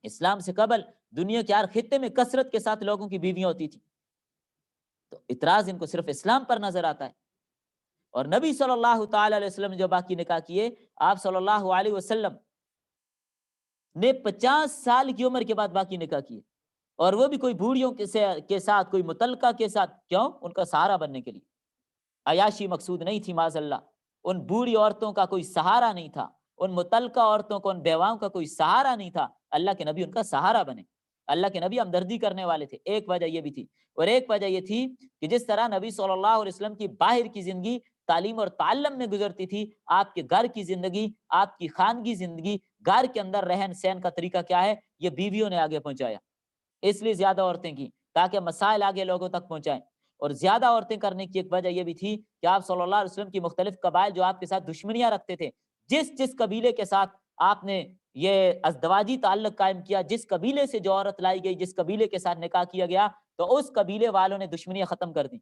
اسلام سے قبل دنیا کے ہر خطے میں کثرت کے ساتھ لوگوں کی بیویاں ہوتی تھی، تو اعتراض ان کو صرف اسلام پر نظر آتا ہے۔ اور نبی صلی اللہ تعالی علیہ وسلم نے جو باقی نکاح کیے، آپ صلی اللہ علیہ وسلم نے 50 سال کی عمر کے بعد باقی نکاح کیے، اور وہ بھی کوئی بوڑھیوں کے ساتھ، کوئی متعلقہ کے ساتھ، کیوں؟ ان کا سہارا بننے کے لیے۔ عیاشی مقصود نہیں تھی، معاذ اللہ، ان بوڑھی عورتوں کا کوئی سہارا نہیں تھا، ان متعلقہ عورتوں کو، ان بیواؤں کا کوئی سہارا نہیں تھا، اللہ کے نبی ان کا سہارا بنے۔ اللہ کے نبی ہمدردی کرنے والے تھے، ایک وجہ یہ بھی تھی، اور ایک وجہ یہ تھی کہ جس طرح نبی صلی اللہ علیہ وسلم کی باہر کی زندگی تعلیم اور تعلم میں گزرتی تھی، آپ کے گھر کی زندگی، آپ کی خانگی زندگی، گھر کے اندر رہن سہن کا طریقہ کیا ہے، یہ بیویوں نے آگے پہنچایا۔ اس لیے زیادہ عورتیں کی تاکہ مسائل آگے لوگوں تک پہنچائیں، اور زیادہ عورتیں کرنے کی ایک وجہ یہ بھی تھی کہ آپ صلی اللہ علیہ وسلم کی مختلف قبائل جو آپ کے ساتھ دشمنیاں رکھتے تھے، جس قبیلے کے ساتھ آپ نے یہ ازدواجی تعلق قائم کیا، جس قبیلے سے جو عورت لائی گئی، جس قبیلے کے ساتھ نکاح کیا گیا، تو اس قبیلے والوں نے دشمنیاں ختم کر دی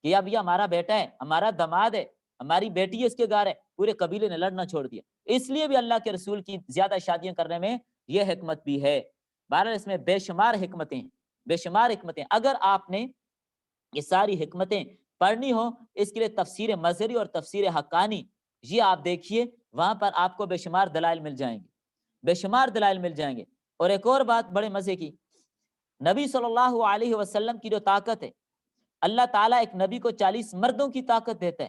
کہ اب یہ ہمارا بیٹا ہے، ہمارا داماد ہے، ہماری بیٹی ہے، اس کے گھر ہے، پورے قبیلے نے لڑنا چھوڑ دیا۔ اس لیے بھی اللہ کے رسول کی زیادہ شادیاں کرنے میں یہ حکمت بھی ہے۔ بہرحال اس میں بے شمار حکمتیں، بے شمار حکمتیں، اگر آپ نے یہ ساری حکمتیں پڑھنی ہو، اس کے لیے تفسیر مظہری اور تفسیر حقانی یہ آپ دیکھیے، وہاں پر آپ کو بے شمار دلائل مل جائیں گے، بے شمار دلائل مل جائیں گے۔ اور ایک اور بات بڑے مزے کی، نبی صلی اللہ علیہ وسلم کی جو طاقت ہے، اللہ تعالیٰ ایک نبی کو 40 مردوں کی طاقت دیتا ہے،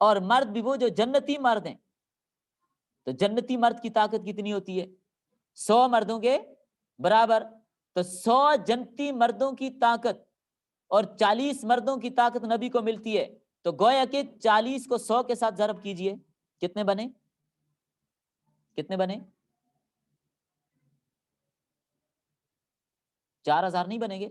اور مرد بھی وہ جو جنتی مرد ہیں۔ تو جنتی مرد کی طاقت کتنی ہوتی ہے؟ 100 مردوں کے برابر. تو 100 جنتی مردوں کی طاقت اور 40 مردوں کی طاقت نبی کو ملتی ہے. تو گویا کہ 40 کو 100 کے ساتھ ضرب کیجئے, کتنے بنے؟ کتنے بنے؟ 4000 نہیں بنے گے,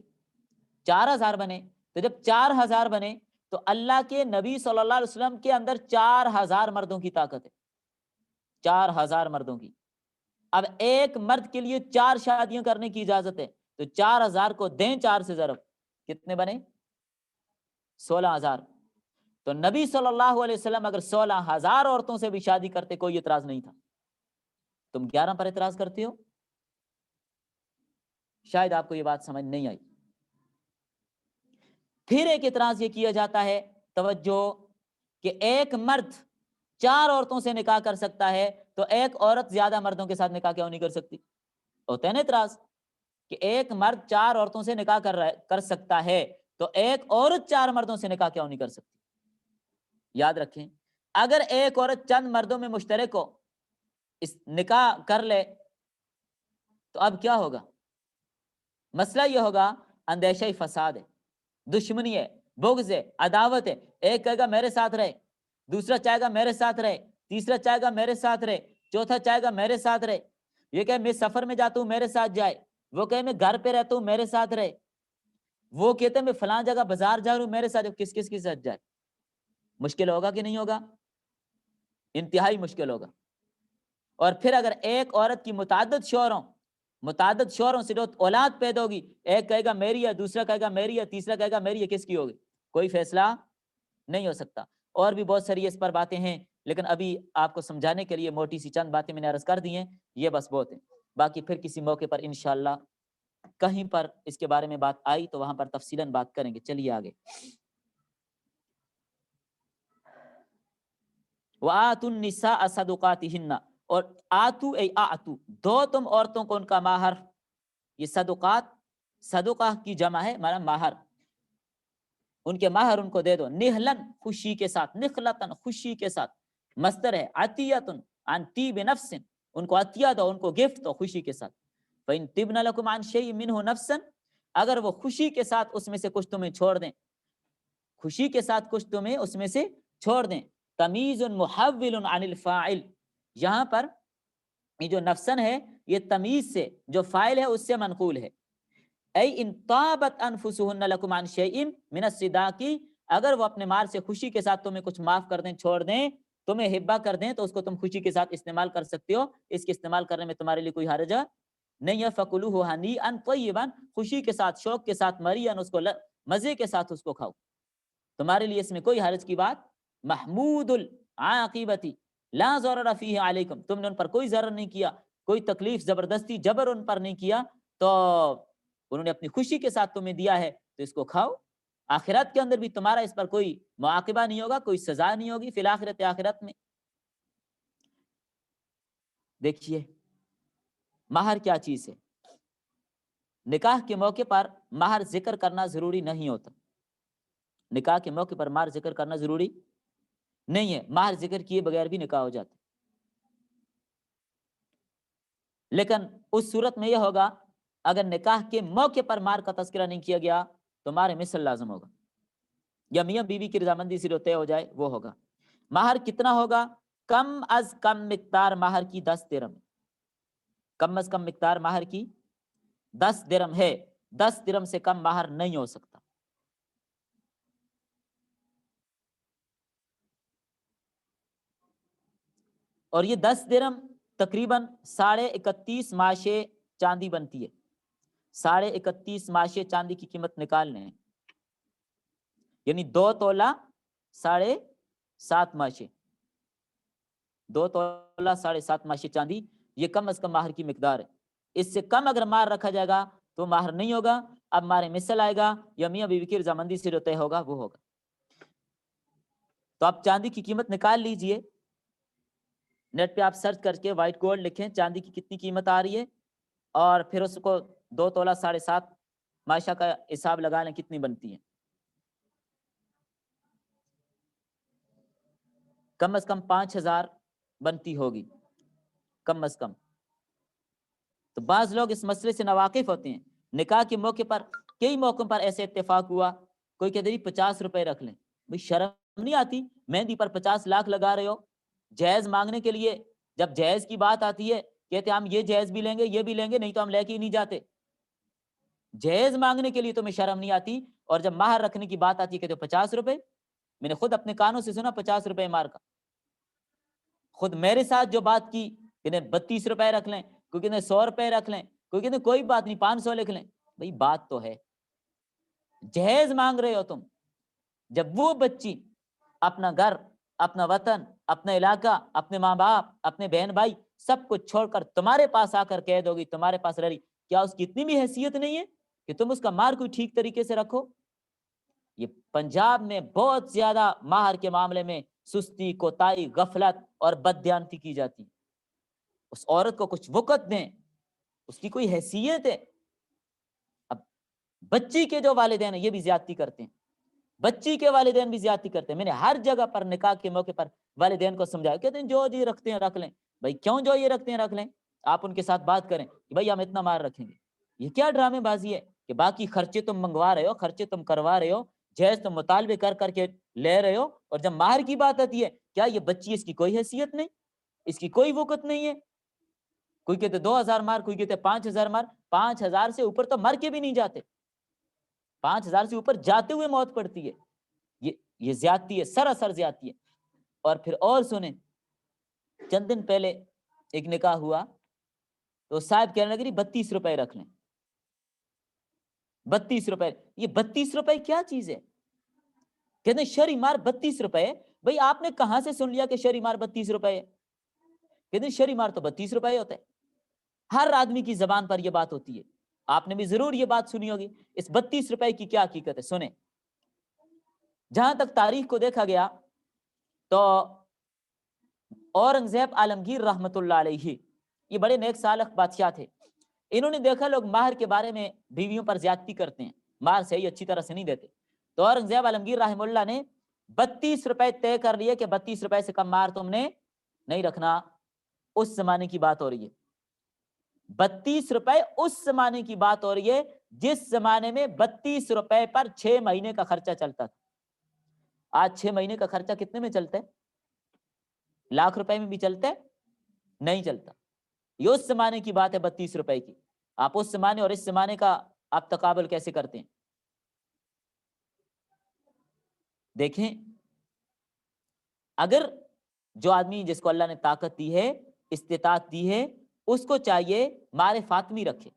4000 بنے. تو جب 4000 بنے تو اللہ کے نبی صلی اللہ علیہ وسلم کے اندر 4000 مردوں کی طاقت ہے, 4000 مردوں کی. اب ایک مرد کے لیے 4 شادیاں کرنے کی اجازت ہے, تو 4000 کو دیں 4 سے ضرب, کتنے بنے؟ 16000. تو نبی صلی اللہ علیہ وسلم اگر 16000 عورتوں سے بھی شادی کرتے کوئی اعتراض نہیں تھا. تم 11 پر اعتراض کرتے ہو. شاید آپ کو یہ بات سمجھ نہیں آئی. پھر ایک اعتراض یہ کیا جاتا ہے, توجہ, کہ ایک مرد 4 عورتوں سے نکاح کر سکتا ہے, تو ایک عورت زیادہ مردوں کے ساتھ نکاح کیوں نہیں کر سکتی؟ ہوتا ہے نا اعتراض کہ ایک مرد 4 عورتوں سے نکاح کر سکتا ہے, تو ایک عورت 4 مردوں سے نکاح کیوں نہیں کر سکتی؟ یاد رکھیں, اگر ایک عورت چند مردوں میں مشترک ہو, اس نکاح کر لے, تو اب کیا ہوگا؟ مسئلہ یہ ہوگا اندیشہ فساد ہے, دشمنی ہے, بغض ہے, عداوت ہے. ایک کہے گا میرے ساتھ رہے, دوسرا چاہے گا میرے ساتھ رہے, تیسرا چاہے گا میرے ساتھ رہے, چوتھا چاہے گا میرے ساتھ رہے. یہ کہ میں سفر میں جاتا ہوں میرے ساتھ جائے, وہ کہ میں گھر پہ رہتا ہوں میرے ساتھ رہے, وہ کہتے ہیں میں فلاں جگہ بازار جا رہا ہوں میرے ساتھ. کس کس کے ساتھ جائے؟ مشکل ہوگا کہ نہیں ہوگا؟ انتہائی مشکل ہوگا. اور پھر اگر ایک عورت کی متعدد شوہروں سے جو اولاد پیدا ہوگی, ایک کہے گا میری ہے, دوسرا کہے گا میری ہے, تیسرا کہے گا میری ہے, کس کی ہوگی؟ کوئی فیصلہ نہیں ہو سکتا. اور بھی بہت ساری اس پر باتیں ہیں, لیکن ابھی آپ کو سمجھانے کے لیے موٹی سی چند باتیں میں نے عرض کر دی ہیں, یہ بس بہت ہیں. باقی پھر کسی موقع پر انشاءاللہ کہیں پر اس کے بارے میں بات آئی تو وہاں پر تفصیلاً بات کریں گے. چلیے آگے. وَآتُوا النِّسَاءَ صَدُقَاتِهِنَّ, اور آتو ای آتو, دو تم عورتوں کو ان کا مہر. یہ صدقات, صدقہ کی جمع ہے, مانا مہر. ان کے مہر ان کو دے دو, نہلن, خوشی کے ساتھ, نخلتن, خوشی کے ساتھ. مصدر ہے عطیتن عن طیب نفس, ان کو عطیہ دو, ان کو گفٹ دو خوشی کے ساتھ. فَإِن طِبْنَ لَكُمْ عَنْ شَيْءٍ مِّنْهُ نَفْسًا, اگر وہ خوشی کے ساتھ اس میں سے کچھ تمہیں چھوڑ دیں, خوشی کے ساتھ کچھ تمہیں اس میں سے چھوڑ دیں. تمیز محول عن الفاعل, یہاں پر یہ جو نفسن ہے یہ تمیز سے, جو فاعل ہے اس سے منقول ہے. ای ان طابت انفسهن لکم عن شیء من الصداق, اگر وہ اپنے مال سے خوشی کے ساتھ تمہیں کچھ معاف کر دیں, چھوڑ دیں, تمہیں ہبہ کر دیں, تو اس کو تم خوشی کے ساتھ استعمال کر سکتے ہو. اس کے استعمال کرنے میں تمہارے لیے کوئی حرج نہیں ہے. فکلوہ ہنیئا طیبا, خوشی کے ساتھ, شوق کے ساتھ, مریئا, اس کو مزے کے ساتھ اس کو کھاؤ, تمہارے لیے اس میں کوئی حرج کی بات. محمود العاقبتی لا ضرر فیہ علیکم, تم نے ان پر کوئی ضرر نہیں کیا, کوئی تکلیف, زبردستی, جبر ان پر نہیں کیا, تو انہوں نے اپنی خوشی کے ساتھ تمہیں دیا ہے, تو اس کو کھاؤ. آخرت کے اندر بھی تمہارا اس پر کوئی معاقبہ نہیں ہوگا, کوئی سزا نہیں ہوگی فی الآخرت, آخرت میں. دیکھیے مہر کیا چیز ہے. نکاح کے موقع پر مہر ذکر کرنا ضروری نہیں ہوتا, نکاح کے موقع پر مہر ذکر کرنا ضروری نہیں ہے, مہر ذکر کیے بغیر بھی نکاح ہو جاتا. لیکن اس صورت میں یہ ہوگا اگر نکاح کے موقع پر مہر کا تذکرہ نہیں کیا گیا تو مہر مثل لازم ہوگا, یا میاں بیوی کی رضامندی سے جو طے ہو جائے وہ ہوگا. مہر کتنا ہوگا؟ کم از کم مقدار مہر کی 10 درہم, کم از کم مقدار مہر کی 10 درہم ہے, 10 درہم سے کم مہر نہیں ہو سکتا. اور یہ 10 درہم تقریباً 31.5 ماشے چاندی بنتی ہے. 31.5 ماشے چاندی کی قیمت نکالنے ہیں, یعنی 2 تولہ 7.5 ماشے, 2 تولہ 7.5 ماشے چاندی, یہ کم از کم مہر کی مقدار ہے. اس سے کم اگر مہر رکھا جائے گا تو مہر نہیں ہوگا. اب مہر مثل آئے گا, یا میاں بیوی کی رضامندی سے جو طے ہوگا وہ ہوگا. تو آپ چاندی کی قیمت نکال لیجئے, نیٹ پہ آپ سرچ کر کے وائٹ گولڈ لکھیں چاندی کی کتنی قیمت آ رہی ہے, اور پھر اس کو 2 تولہ 7.5 ماشا کا حساب لگا لیں کتنی بنتی ہے. کم از کم 5,000 بنتی ہوگی, کم از کم. تو بعض لوگ اس مسئلے سے ناواقف ہوتے ہیں. نکاح کے موقع پر کئی موقعوں پر ایسے اتفاق ہوا, کوئی کہتے ہیں 50 روپے رکھ لیں. بھئی شرم نہیں آتی؟ مہندی پر 50 لاکھ لگا رہے ہو. جہیز مانگنے کے لیے جب جہیز کی بات آتی ہے کہتے ہیں ہم یہ جہیز بھی لیں گے, یہ بھی لیں گے, نہیں تو ہم لے کے ہی نہیں جاتے. جہیز مانگنے کے لیے تمہیں شرم نہیں آتی, اور جب مہر رکھنے کی بات آتی ہے کہتے ہو 50 روپے. میں نے خود اپنے کانوں سے سنا 50 روپے مہر کا. خود میرے ساتھ جو بات کی کہ 32 روپے رکھ لیں, کوئی کہتے 100 روپے رکھ لیں, کوئی کہتے کوئی بات نہیں 500 لکھ لیں. بھئی بات تو ہے, جہیز مانگ رہے ہو تم. جب وہ بچی اپنا گھر, اپنا وطن, اپنا علاقہ, اپنے ماں باپ, اپنے بہن بھائی سب کچھ چھوڑ کر تمہارے پاس آ کر کہہ دو گی, تمہارے پاس رہ رہی, کیا اس کی اتنی بھی حیثیت نہیں ہے کہ تم اس کا مہر کوئی ٹھیک طریقے سے رکھو؟ یہ پنجاب میں بہت زیادہ مہر کے معاملے میں سستی, کوتاہی, غفلت اور بددیانتی کی جاتی. اس عورت کو کچھ وقت دیں, اس کی کوئی حیثیت ہے. اب بچی کے جو والدین ہیں یہ بھی زیادتی کرتے ہیں, بچی کے والدین بھی زیادتی کرتے ہیں. میں نے ہر جگہ پر نکاح کے موقع پر والدین کو سمجھایا, کہتے ہیں جو جی رکھتے ہیں رکھ لیں. بھائی کیوں جو یہ رکھتے ہیں رکھ لیں؟ آپ ان کے ساتھ بات کریں کہ بھائی ہم اتنا مہر رکھیں گے. یہ کیا ڈرامے بازی ہے کہ باقی خرچے تم منگوا رہے ہو, خرچے تم کروا رہے ہو, جہیز تم مطالبے کر کر کے لے رہے ہو, اور جب مہر کی بات آتی ہے کیا یہ بچی, اس کی کوئی حیثیت نہیں, اس کی کوئی وقت نہیں ہے. کوئی کہتے 2000 مہر, کوئی کہتے 5000 مہر. 5000 سے اوپر تو مر کے بھی نہیں جاتے, 5000 سے اوپر جاتے ہوئے موت پڑتی ہے. یہ زیادتی ہے, سراسر زیادتی ہے. اور پھر اور سنیں, چند دن پہلے ایک نکاح ہوا تو صاحب کہنے لگے 32 روپے رکھ لیں. 32 روپے, یہ 32 روپے کیا چیز ہے؟ کہتے ہیں شرعی مہر 32 روپے. بھئی آپ نے کہاں سے سن لیا کہ شرعی مہر 32 روپے ہے؟ کہتے ہیں شرعی مہر تو 32 روپے ہوتا ہے. ہر آدمی کی زبان پر یہ بات ہوتی ہے, آپ نے بھی ضرور یہ بات سنی ہوگی. اس 32 روپے کی کیا حقیقت ہے سنیں. جہاں تک تاریخ کو دیکھا گیا تو اورنگزیب عالمگیر رحمت اللہ علیہ, یہ بڑے نیک صالح بادشاہ تھے. انہوں نے دیکھا لوگ مہر کے بارے میں بیویوں پر زیادتی کرتے ہیں, مہر صحیح اچھی طرح سے نہیں دیتے, تو اورنگزیب عالمگیر رحمہ اللہ نے 32 روپے طے کر لیے کہ 32 روپے سے کم مہر تم نے نہیں رکھنا. اس زمانے کی بات ہو رہی ہے, 32 روپے اس زمانے کی بات ہو رہی ہے جس زمانے میں 32 روپے پر 6 مہینے کا خرچہ چلتا تھا. آج 6 مہینے کا خرچہ کتنے میں چلتا ہے؟ لاکھ روپے میں بھی چلتا ہے؟ نہیں چلتا. یہ اس زمانے کی بات ہے 32 روپے کی. آپ اس زمانے اور اس زمانے کا آپ تقابل کیسے کرتے ہیں؟ دیکھیں, اگر جو آدمی جس کو اللہ نے طاقت دی ہے, استطاعت دی ہے, اس کو چاہیے مہر فاطمی رکھے.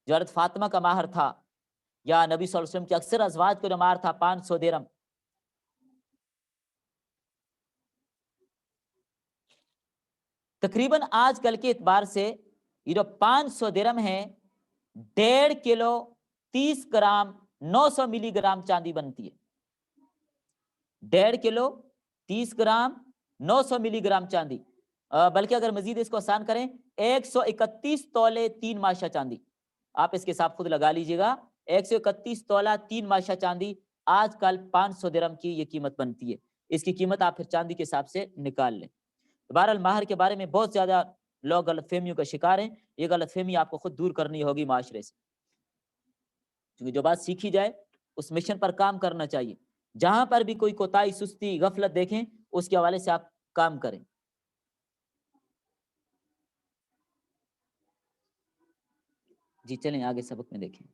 جو حضرت فاطمہ کا مہر تھا, یا نبی صلی اللہ علیہ وسلم کے اکثر ازواج کو جو مہر تھا 500 درہم, تقریباً آج کل کے اعتبار سے یہ جو 500 درہم ہے 1.5 کلو 30 گرام 900 ملی گرام چاندی بنتی ہے. 1.5 کلو 30 گرام 900 ملی گرام چاندی, بلکہ اگر مزید اس کو آسان کریں 131 تولے 3 ماشا چاندی. آپ اس کے حساب خود لگا لیجئے گا, 131 تولہ 3 ماشا چاندی آج کل 500 درہم کی یہ قیمت بنتی ہے. اس کی قیمت آپ پھر چاندی کے حساب سے نکال لیں. بہرحال مہر کے بارے میں بہت زیادہ لوگ غلط فہمیوں کا شکار ہیں. یہ غلط فہمی آپ کو خود دور کرنی ہوگی معاشرے سے, کیونکہ جو بات سیکھی جائے اس مشن پر کام کرنا چاہیے. جہاں پر بھی کوئی کوتاہی, سستی, غفلت دیکھیں اس کے حوالے سے آپ کام کریں. جی چلیں آگے سبق میں دیکھیں.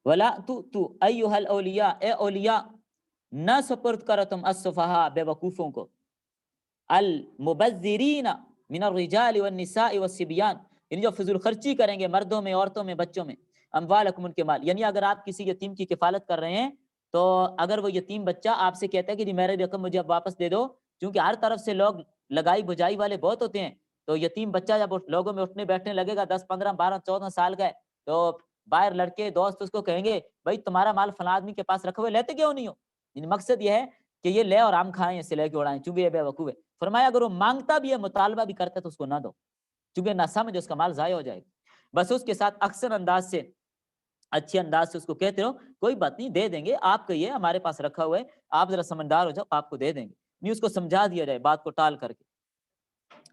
وَلَا تُؤْتُوا أَيُّهَا الْأَوْلِيَاء, اے اولیاء نہ سپرد کرو تم السفہاء بے وقوفوں کو, المبذرین من الرجال والنساء والصبیان, یعنی جو فضول خرچی کریں گے مردوں میں, عورتوں میں, بچوں میں, اموالکم ان کے مال. یعنی اگر آپ کسی یتیم کی کفالت کر رہے ہیں تو اگر وہ یتیم بچہ آپ سے کہتا ہے کہ جی میری رقم مجھے اب واپس دے دو, کیونکہ ہر طرف سے لوگ لگائی بجائی والے بہت ہوتے ہیں, تو یتیم بچہ جب لوگوں میں اٹھنے بیٹھنے لگے گا 10 15 12 14 سال کا ہے, تو باہر لڑکے دوست اس کو کہیں گے بھائی تمہارا مال فلاں آدمی کے پاس رکھا ہوا ہے, لیتے کیوں نہیں ہو؟ یعنی مقصد یہ ہے کہ یہ لے اور ہم کھائیں, اسے لے کے اڑائیں, چونکہ یہ بے وقوف ہے. فرمایا اگر وہ مانگتا بھی ہے, مطالبہ بھی کرتا ہے, تو اس کو نہ دو, چونکہ نہ سمجھ اس کا مال ضائع ہو جائے گا. بس اس کے ساتھ اکثر انداز سے, اچھے انداز سے اس کو کہتے رہو کوئی بات نہیں دے دیں گے, آپ کا یہ ہمارے پاس رکھا ہوا ہے, آپ ذرا سمجھدار ہو جاؤ, آپ کو دے دیں گے. نہیں اس کو سمجھا دیا جائے بات کو ٹال کر کے.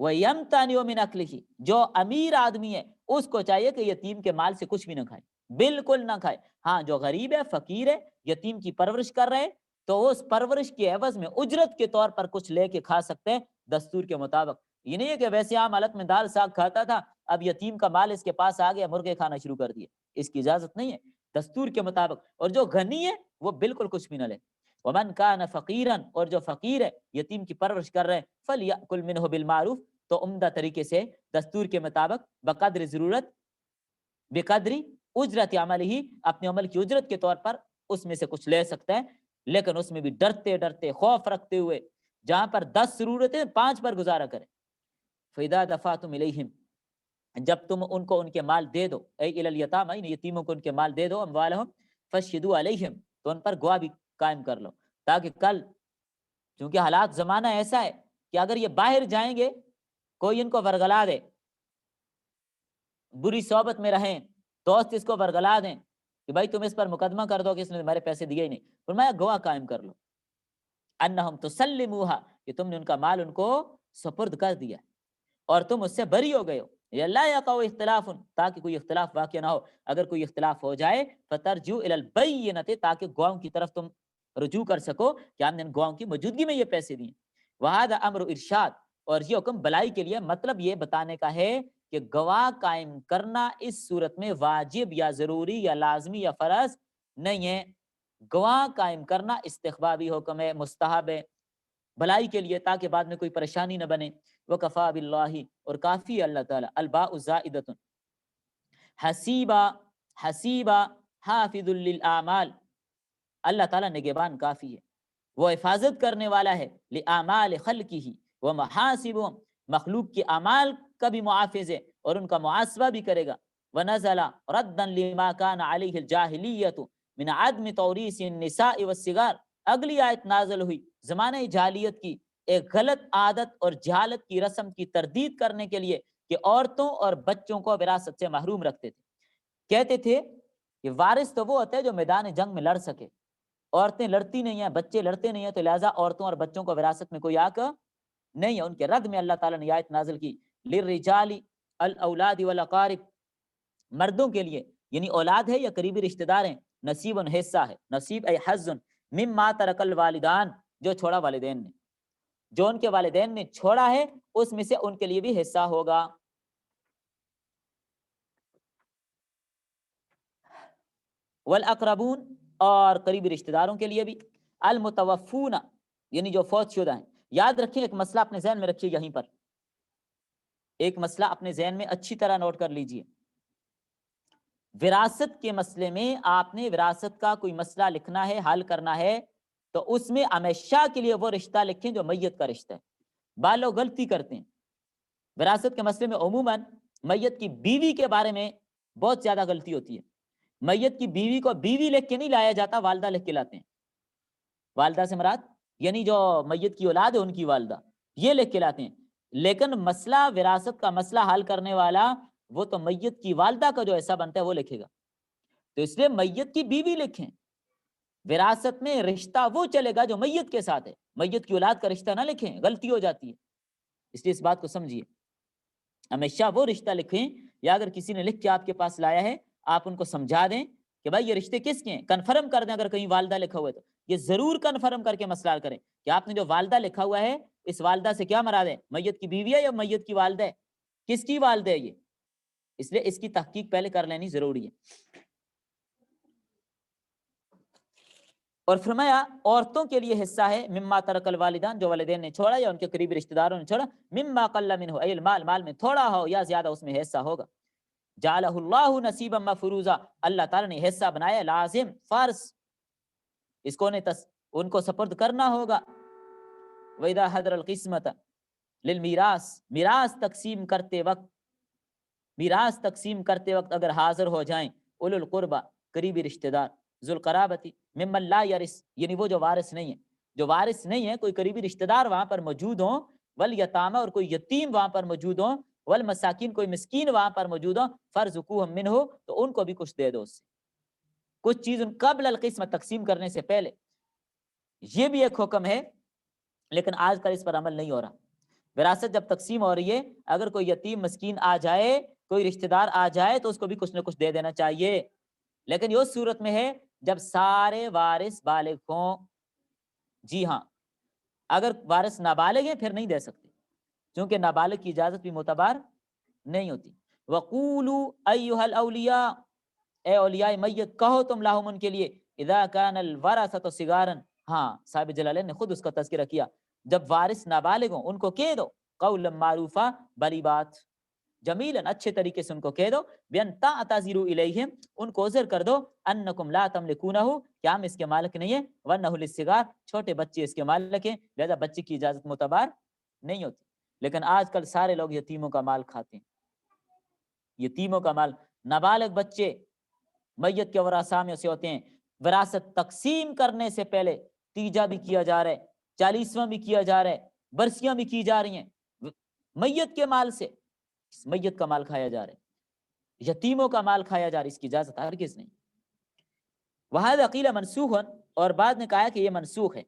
وَيَمْتَنِعُ مِنْ أَكْلِهِ، جو امیر آدمی ہے اس کو چاہیے کہ یتیم کے مال سے کچھ بھی نہ کھائے، بالکل نہ کھائے۔ ہاں جو غریب ہے، فقیر ہے، یتیم کی پرورش کر رہے ہیں، تو اس پرورش کے عوض میں اجرت کے طور پر کچھ لے کے کھا سکتے ہیں دستور کے مطابق۔ یہ نہیں ہے کہ ویسے عام حالت میں دال ساگ کھاتا تھا، اب یتیم کا مال اس کے پاس آ گیا، مرغے کھانا شروع کر دیے، اس کی اجازت نہیں ہے، دستور کے مطابق۔ اور جو غنی ہے وہ بالکل کچھ بھی نہ لے۔ ومن کان فقیرا، اور جو فقیر ہے، یتیم کی پرورش کر رہے ہیں، فلیأکل منہ بالمعروف، تو عمدہ طریقے سے دستور کے مطابق بقدر ضرورت، بقدری اجرت عمل ہی، اپنے عمل کی اجرت کے طور پر اس میں سے کچھ لے سکتے ہیں، لیکن اس میں بھی ڈرتے ڈرتے، خوف رکھتے ہوئے، جہاں پر 10 ضرورتیں 5 پر گزارا کریں۔ فَإِذَا دَفَعْتُمْ إِلَيْهِمْ، جب تم ان کو ان کے مال دے دو، اے الی الیتامی، یتیموں کو ان کے مال دے دو، اموالہم، فشہدوا علیہم، تو ان پر گواہ بھی قائم کر لو، تاکہ کل، چونکہ حالات زمانہ ایسا ہے کہ اگر یہ باہر جائیں گے، کوئی ان کو ورگلا دے، بری صحبت میں رہیں، دوست اس کو ورگلا دیں کہ بھائی تم اس پر مقدمہ کر دو کہ اس نے تمہارے پیسے دیے ہی نہیں، فرمایا گواہ قائم کر لو، انہم تسلموہا، کہ تم نے ان کا مال ان کو سپرد کر دیا اور تم اس سے بری ہو گئے ہو، یا لا یقع اختلاف، تاکہ کوئی اختلاف واقع نہ ہو، اگر کوئی اختلاف ہو جائے فترجعوا الی البینۃ، تاکہ گواہوں کی طرف تم رجوع کر سکو کہ ہم نے ان گواہوں کی موجودگی میں یہ پیسے دیے۔ وہذا امر ارشاد، اور یہ حکم بلائی کے لیے، مطلب یہ بتانے کا ہے کہ گواہ قائم کرنا اس صورت میں واجب یا ضروری یا لازمی یا فرض نہیں ہے، گواہ قائم کرنا استحبابی حکم ہے، مستحب ہے، بھلائی کے لیے، تاکہ بعد میں کوئی پریشانی نہ بنے۔ وکفا باللہ، اور کافی اللہ تعالیٰ، الباء زائدۃ، حسیبہ، حسیبہ، حافظ للآمال، اللہ تعالیٰ نگہبان کافی ہے، وہ حفاظت کرنے والا ہے، لِأَعْمَالِ خَلْقِهِ، وہ محاسبهم، مخلوق کی اعمال کا بھی محافظ ہے اور ان کا محاسبہ بھی کرے گا۔ وَنَزَلَ رَدًّا لِمَا كَانَ عَلَيْهِ الْجَاهِلِيَّةُ مِنْ عَدْمِ تَوْرِيثِ النِّسَاءِ وَالصِّغَارِ، اگلی آیت نازل ہوئی زمانہ جاہلیت کی ایک غلط عادت اور جہالت کی رسم کی تردید کرنے کے لیے کہ عورتوں اور بچوں کو وراثت سے محروم رکھتے تھے۔ کہتے تھے کہ وارث تو وہ ہوتا ہے جو میدان جنگ میں لڑ سکے، عورتیں لڑتی نہیں ہیں، بچے لڑتے نہیں ہیں، تو لہٰذا عورتوں اور بچوں کو وراثت میں کوئی حق نہیں ہے۔ ان کے رد میں اللہ تعالیٰ نے آیت نازل کی، للرجال الاولاد والاقارب، مردوں کے لیے یعنی اولاد ہے یا قریبی رشتہ دار ہیں، نصیب حصہ ہے، نصیب ای حظ، مما ترک الوالدان، جو چھوڑا والدین نے، جو ان کے والدین نے چھوڑا ہے اس میں سے ان کے لیے بھی حصہ ہوگا۔ والاقربون، اور قریبی رشتہ داروں کے لیے بھی، المتوفون، یعنی جو فوت شدہ ہیں۔ یاد رکھیں، ایک مسئلہ اپنے ذہن میں رکھیے، یہیں پر ایک مسئلہ اپنے ذہن میں اچھی طرح نوٹ کر لیجئے۔ وراثت کے مسئلے میں آپ نے وراثت کا کوئی مسئلہ لکھنا ہے، حل کرنا ہے، تو اس میں ہمیشہ کے لیے وہ رشتہ لکھیں جو میت کا رشتہ ہے۔ بعض لوگ غلطی کرتے ہیں وراثت کے مسئلے میں، عموماً میت کی بیوی کے بارے میں بہت زیادہ غلطی ہوتی ہے۔ میت کی بیوی کو بیوی لکھ کے نہیں لایا جاتا، والدہ لکھ کے لاتے ہیں۔ والدہ سے مراد یعنی جو میت کی اولاد ہے ان کی والدہ، یہ لکھ کے لاتے ہیں۔ لیکن مسئلہ وراثت کا مسئلہ حل کرنے والا وہ تو میت کی والدہ کا جو حصہ بنتا ہے وہ لکھے گا، تو اس لیے میت کی بیوی لکھیں۔ وراثت میں رشتہ وہ چلے گا جو میت کے ساتھ ہے، میت کی اولاد کا رشتہ نہ لکھیں، غلطی ہو جاتی ہے، اس لیے اس بات کو سمجھیے۔ ہمیشہ وہ رشتہ لکھیں، یا اگر کسی نے لکھ کے آپ کے پاس لایا ہے آپ ان کو سمجھا دیں کہ بھائی یہ رشتے کس کے ہیں، کنفرم کر دیں۔ اگر کہیں والدہ لکھا ہوا ہے تو یہ ضرور کنفرم کر کے مسئلہ کریں کہ آپ نے جو والدہ لکھا ہوا ہے اس والدہ سے کیا مراد ہے، میت کی بیوی ہے یا میت کی والدہ ہے، کس کی والدہ ہے یہ، اس لیے اس کی تحقیق پہلے کر لینی ضروری ہے۔ اور فرمایا عورتوں کے لیے حصہ ہے، مما ترک الوالدان، جو والدین نے چھوڑا یا ان کے قریبی رشتہ داروں نے چھوڑا، مما قل منہ ای المال، مال میں تھوڑا ہو یا زیادہ اس میں حصہ ہوگا۔ جعلہ اللہ نصیبا مفروضا، اللہ تعالیٰ نے حصہ بنایا لازم، فرض، اس کو ان کو سپرد کرنا ہوگا۔ وَإِذَا حَضَرَ الْقِسْمَةَ لِلْمِيرَاثِ، میراث تقسیم کرتے وقت اگر حاضر ہو جائیں، اولو القربہ، قریبی رشتہ دار، ذو القرابتی، ممن لا یرث، یعنی وہ جو وارث نہیں ہے، جو وارث نہیں ہے، کوئی قریبی رشتہ دار وہاں پر موجود ہوں، والیتامى، اور کوئی یتیم وہاں پر موجود ہوں، والمساکین، کوئی مسکین وہاں پر موجود ہوں، فارزقوہم منہ، تو ان کو بھی کچھ دے دو اس سے، کچھ چیز قبل القسمت، تقسیم کرنے سے پہلے۔ یہ بھی ایک حکم ہے لیکن آج کل اس پر عمل نہیں ہو رہا۔ وراثت جب تقسیم ہو رہی ہے، اگر کوئی یتیم مسکین آ جائے، کوئی رشتہ دار آ جائے تو اس کو بھی کچھ نہ کچھ دے دینا چاہیے. لیکن یہ اس صورت میں ہے جب سارے وارث بالغ ہوں. جی ہاں، اگر وارث نابالغ ہے پھر نہیں دے سکتے، کیونکہ نابالغ کی اجازت بھی معتبر نہیں ہوتی. وَقُولُوا أَيُّهَا الْأَوْلِيَاءُ، اے اولیاء میت کہو تم لاہم ان کے لیے، اذا كان الورثة صغارا، ہاں صاحب جلالین نے خود اس کا تذکرہ کیا، جب وارث نابالغ ہوں ان کو کہہ دو قولا معروفا، بڑی بات، جمیلا اچھے طریقے سے ان کو کہہ دو، بین تعتذروا الیہم، ان کو عذر کر دو، انکم لا تملکونہ، کہ ہم اس کے مالک نہیں ہیں، ونہ للصغار، چھوٹے بچے اس کے مالک ہیں، لہذا بچے کی اجازت معتبر نہیں ہوتی. لیکن آج کل سارے لوگ یتیموں کا مال کھاتے ہیں، یتیموں کا مال. نابالغ بچے میت کے ورثاء میں سے ہوتے ہیں. وراثت تقسیم کرنے سے پہلے تیجا بھی کیا جا رہا ہے، 40واں بھی کیا جا رہا ہے، برسیاں بھی کی جا رہی ہیں، میت کے مال سے میت کا مال کھایا جا رہا ہے، یتیموں کا مال کھایا جا رہا ہے، اس کی اجازت ہرگز نہیں. وَهَذَا قِيلَ مَنْسُوخٌ، اور بعد نے کہا کہ یہ منسوخ ہے،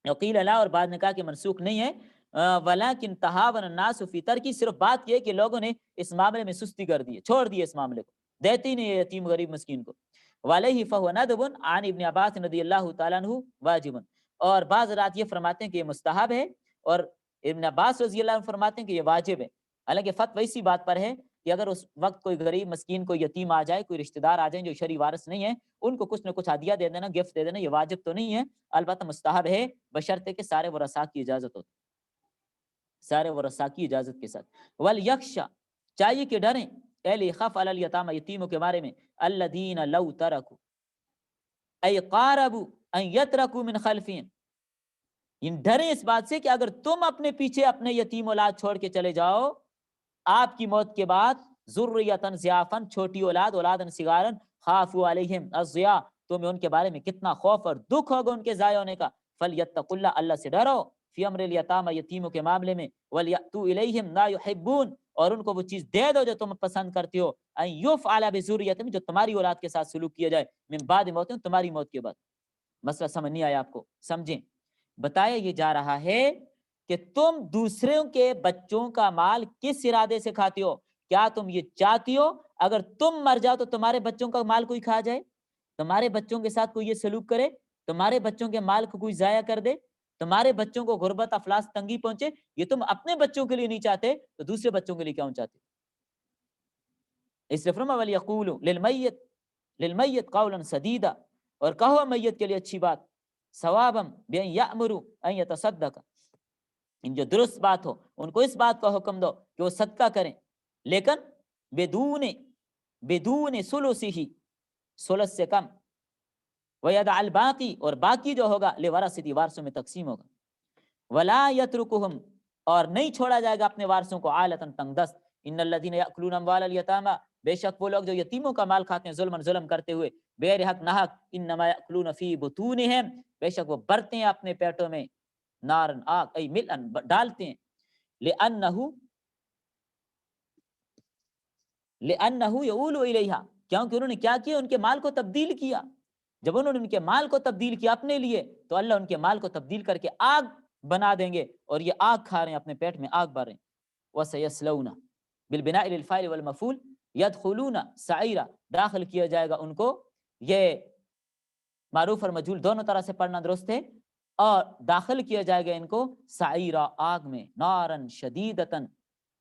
وقیل لا، اور بعد نے کہا کہ منسوخ نہیں ہے. ولیکن تہاون الناس فی ترکی، صرف بات یہ کہ لوگوں نے اس معاملے میں سستی کر دی ہے، چھوڑ دی اس معاملے کو، دیتے ہی نہیں ہے یتیم غریب مسکین کو. وعلیہ فہو ندب عن ابن عباس رضی اللہ تعالیٰ عنہ واجب، اور بعض رات یہ فرماتے ہیں کہ یہ مستحب ہے، اور ابن عباس رضی اللہ عنہ فرماتے ہیں کہ یہ واجب ہے. حالانکہ فتویٰ اسی بات پر ہے کہ اگر اس وقت کوئی غریب مسکین کوئی یتیم آ جائے، کوئی رشتہ دار آ جائیں جو شرعی وارث نہیں ہے، ان کو کچھ نہ کچھ ہدیہ دے دینا، گفٹ دے دینا، یہ واجب تو نہیں ہے، البتہ مستحب ہے، بشرطے کہ سارے ورثاء کی اجازت ہو، سارے ورثاء کی اجازت کے ساتھ. وَلْيَخْشَ، چاہیے کہ ڈریں، خف علی الیتامى، یتیموں کے بارے میں، الذین لو ترکوا ای قاربوا ان یترکوا من خلفهم، ڈریں اس بات سے کہ اگر تم اپنے پیچھے اپنے یتیم اولاد چھوڑ کے چلے جاؤ آپ کی موت کے بعد، ذریۃ ضعافا، چھوٹی اولاد، اولادن صغارا، خافوا علیہم الضیاع، تمہیں ان کے بارے میں کتنا خوف اور دکھ ہوگا ان کے ضائع ہونے کا. فلیتقوا اللہ، اللہ سے ڈرو، فی امر الیتامى، یتیموں کے معاملے میں، ولیأتوا الیہم ما یحبون، اور ان کو وہ چیز دے دو جو تم پسند کرتے ہو، ان یفعل بذریتہم، جو تمہاری اولاد کے ساتھ سلوک کیا جائے، من بعد موتہم، تمہاری موت کے بعد. مسئلہ سمجھ نہیں آیا آپ کو؟ سمجھیں. بتایا یہ جا رہا ہے کہ تم دوسروں کے بچوں کا مال کس ارادے سے کھاتے ہو؟ کیا تم یہ چاہتی ہو اگر تم مر جاؤ تو تمہارے بچوں کا مال کوئی کھا جائے، تمہارے بچوں کے ساتھ کوئی یہ سلوک کرے، تمہارے بچوں کے مال کو کوئی ضائع کر دے، تمہارے بچوں کو غربت افلاس تنگی پہنچے؟ یہ تم اپنے بچوں کے لیے نہیں چاہتے تو دوسرے بچوں کے لیے کیوں چاہتے؟ اس لیے فرمایا وَلْيَقُولُوا لِلْمَيِّتِ قَوْلًا سَدِيدًا، اور کہو میت کے لیے اچھی بات، ثوابًا بِأَن يَأْمُرُوا أَن يَتَصَدَّقَ، ان جو درست بات ہو ان کو اس بات کا حکم دو کہ وہ صدقہ کریں، لیکن بدون ثلثہ، ثلث سے کم، وَيَدْعَ الْبَاقِي، اور باقی جو ہوگا لِوَرَثَتِهِ، وارثوں میں تقسیم ہوگا. وَلَا يَتْرُكُهُمْ، اور نہیں چھوڑا جائے گا اپنے وارثوں کو عالةً تنگ دست. ان الذين ياكلون اموال اليتامى، بے شک وہ لوگ جو یتیموں کا مال کھاتے ہیں ظلم کرتے ہوئے، بغیر حق نہ حق، انما ياكلون في بطونهم، بے شک وہ بھرتے ہیں اپنے پیٹوں میں، نارن آگ، ای ملن ڈالتے ہیں، لأنه يؤول الیہا، کیونکہ انہوں نے کیا کیا؟ ان کے مال کو تبدیل کیا. جب انہوں نے ان کے مال کو تبدیل کیا اپنے لیے تو اللہ ان کے مال کو تبدیل کر کے آگ بنا دیں گے، اور یہ آگ کھا رہے ہیں، اپنے پیٹ میں آگ بھر رہے ہیں. وَسَيَصْلَوْنَ بالبناء للفاعل والمفعول يدخلون سعیرا، داخل کیا جائے گا ان کو، یہ معروف اور مجہول دونوں طرح سے پڑھنا درست ہے، اور داخل کیا جائے گا ان کو سعیرا، آگ میں، نارن شدیدتن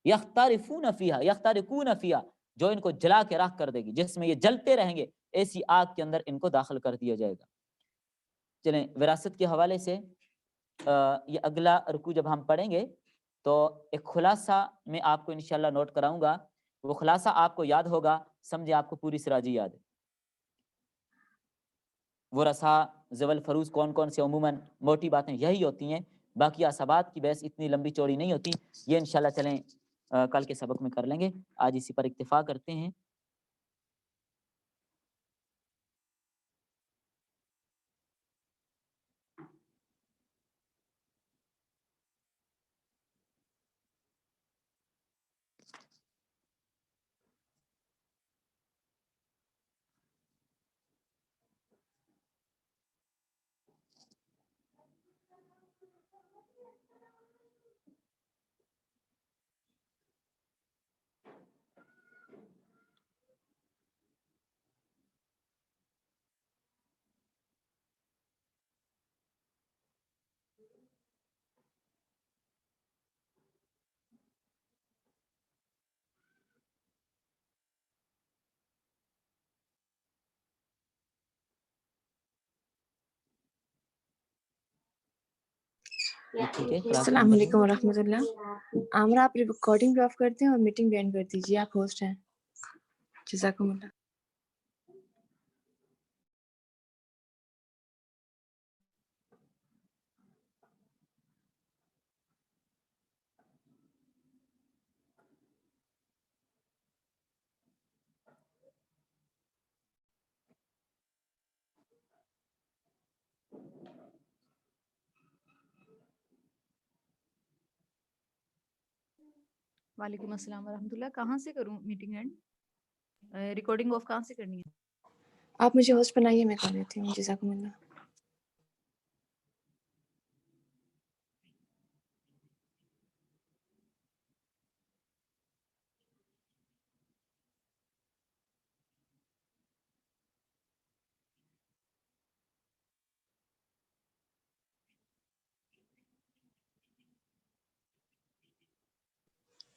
یخترقون فیہا، جو ان کو جلا کے راکھ کر دے گی، جس میں یہ جلتے رہیں گے، ایسی آگ کے اندر ان کو داخل کر دیا جائے گا. چلیں وراثت کے حوالے سے یہ اگلا رکوع جب ہم پڑھیں گے تو ایک خلاصہ میں آپ کو انشاءاللہ نوٹ کراؤں گا، وہ خلاصہ آپ کو یاد ہوگا، سمجھے آپ کو پوری سراجی یاد ہے. ورثاء ذوی الفروض کون کون سے، عموماً موٹی باتیں یہی ہوتی ہیں، باقی عصبات کی بحث اتنی لمبی چوڑی نہیں ہوتی. یہ انشاءاللہ چلیں کل کے سبق میں کر لیں گے، آج اسی پر اکتفا کرتے ہیں. ٹھیک ہے کلاس السلام علیکم ورحمۃ اللہ. عامرہ آپ ریکارڈنگ بھی آف کرتے ہیں اور میٹنگ بھی اینڈ کر دیجیے. آپ ہوسٹ ہیں. جزاکم اللہ. وعلیکم السلام ورحمۃ اللہ. کہاں سے کروں میٹنگ اینڈ؟ ریکارڈنگ آف کہاں سے کرنی ہے؟ آپ مجھے ہوسٹ بنائیے, میں کر دیتی ہوں. جزاکم اللہ.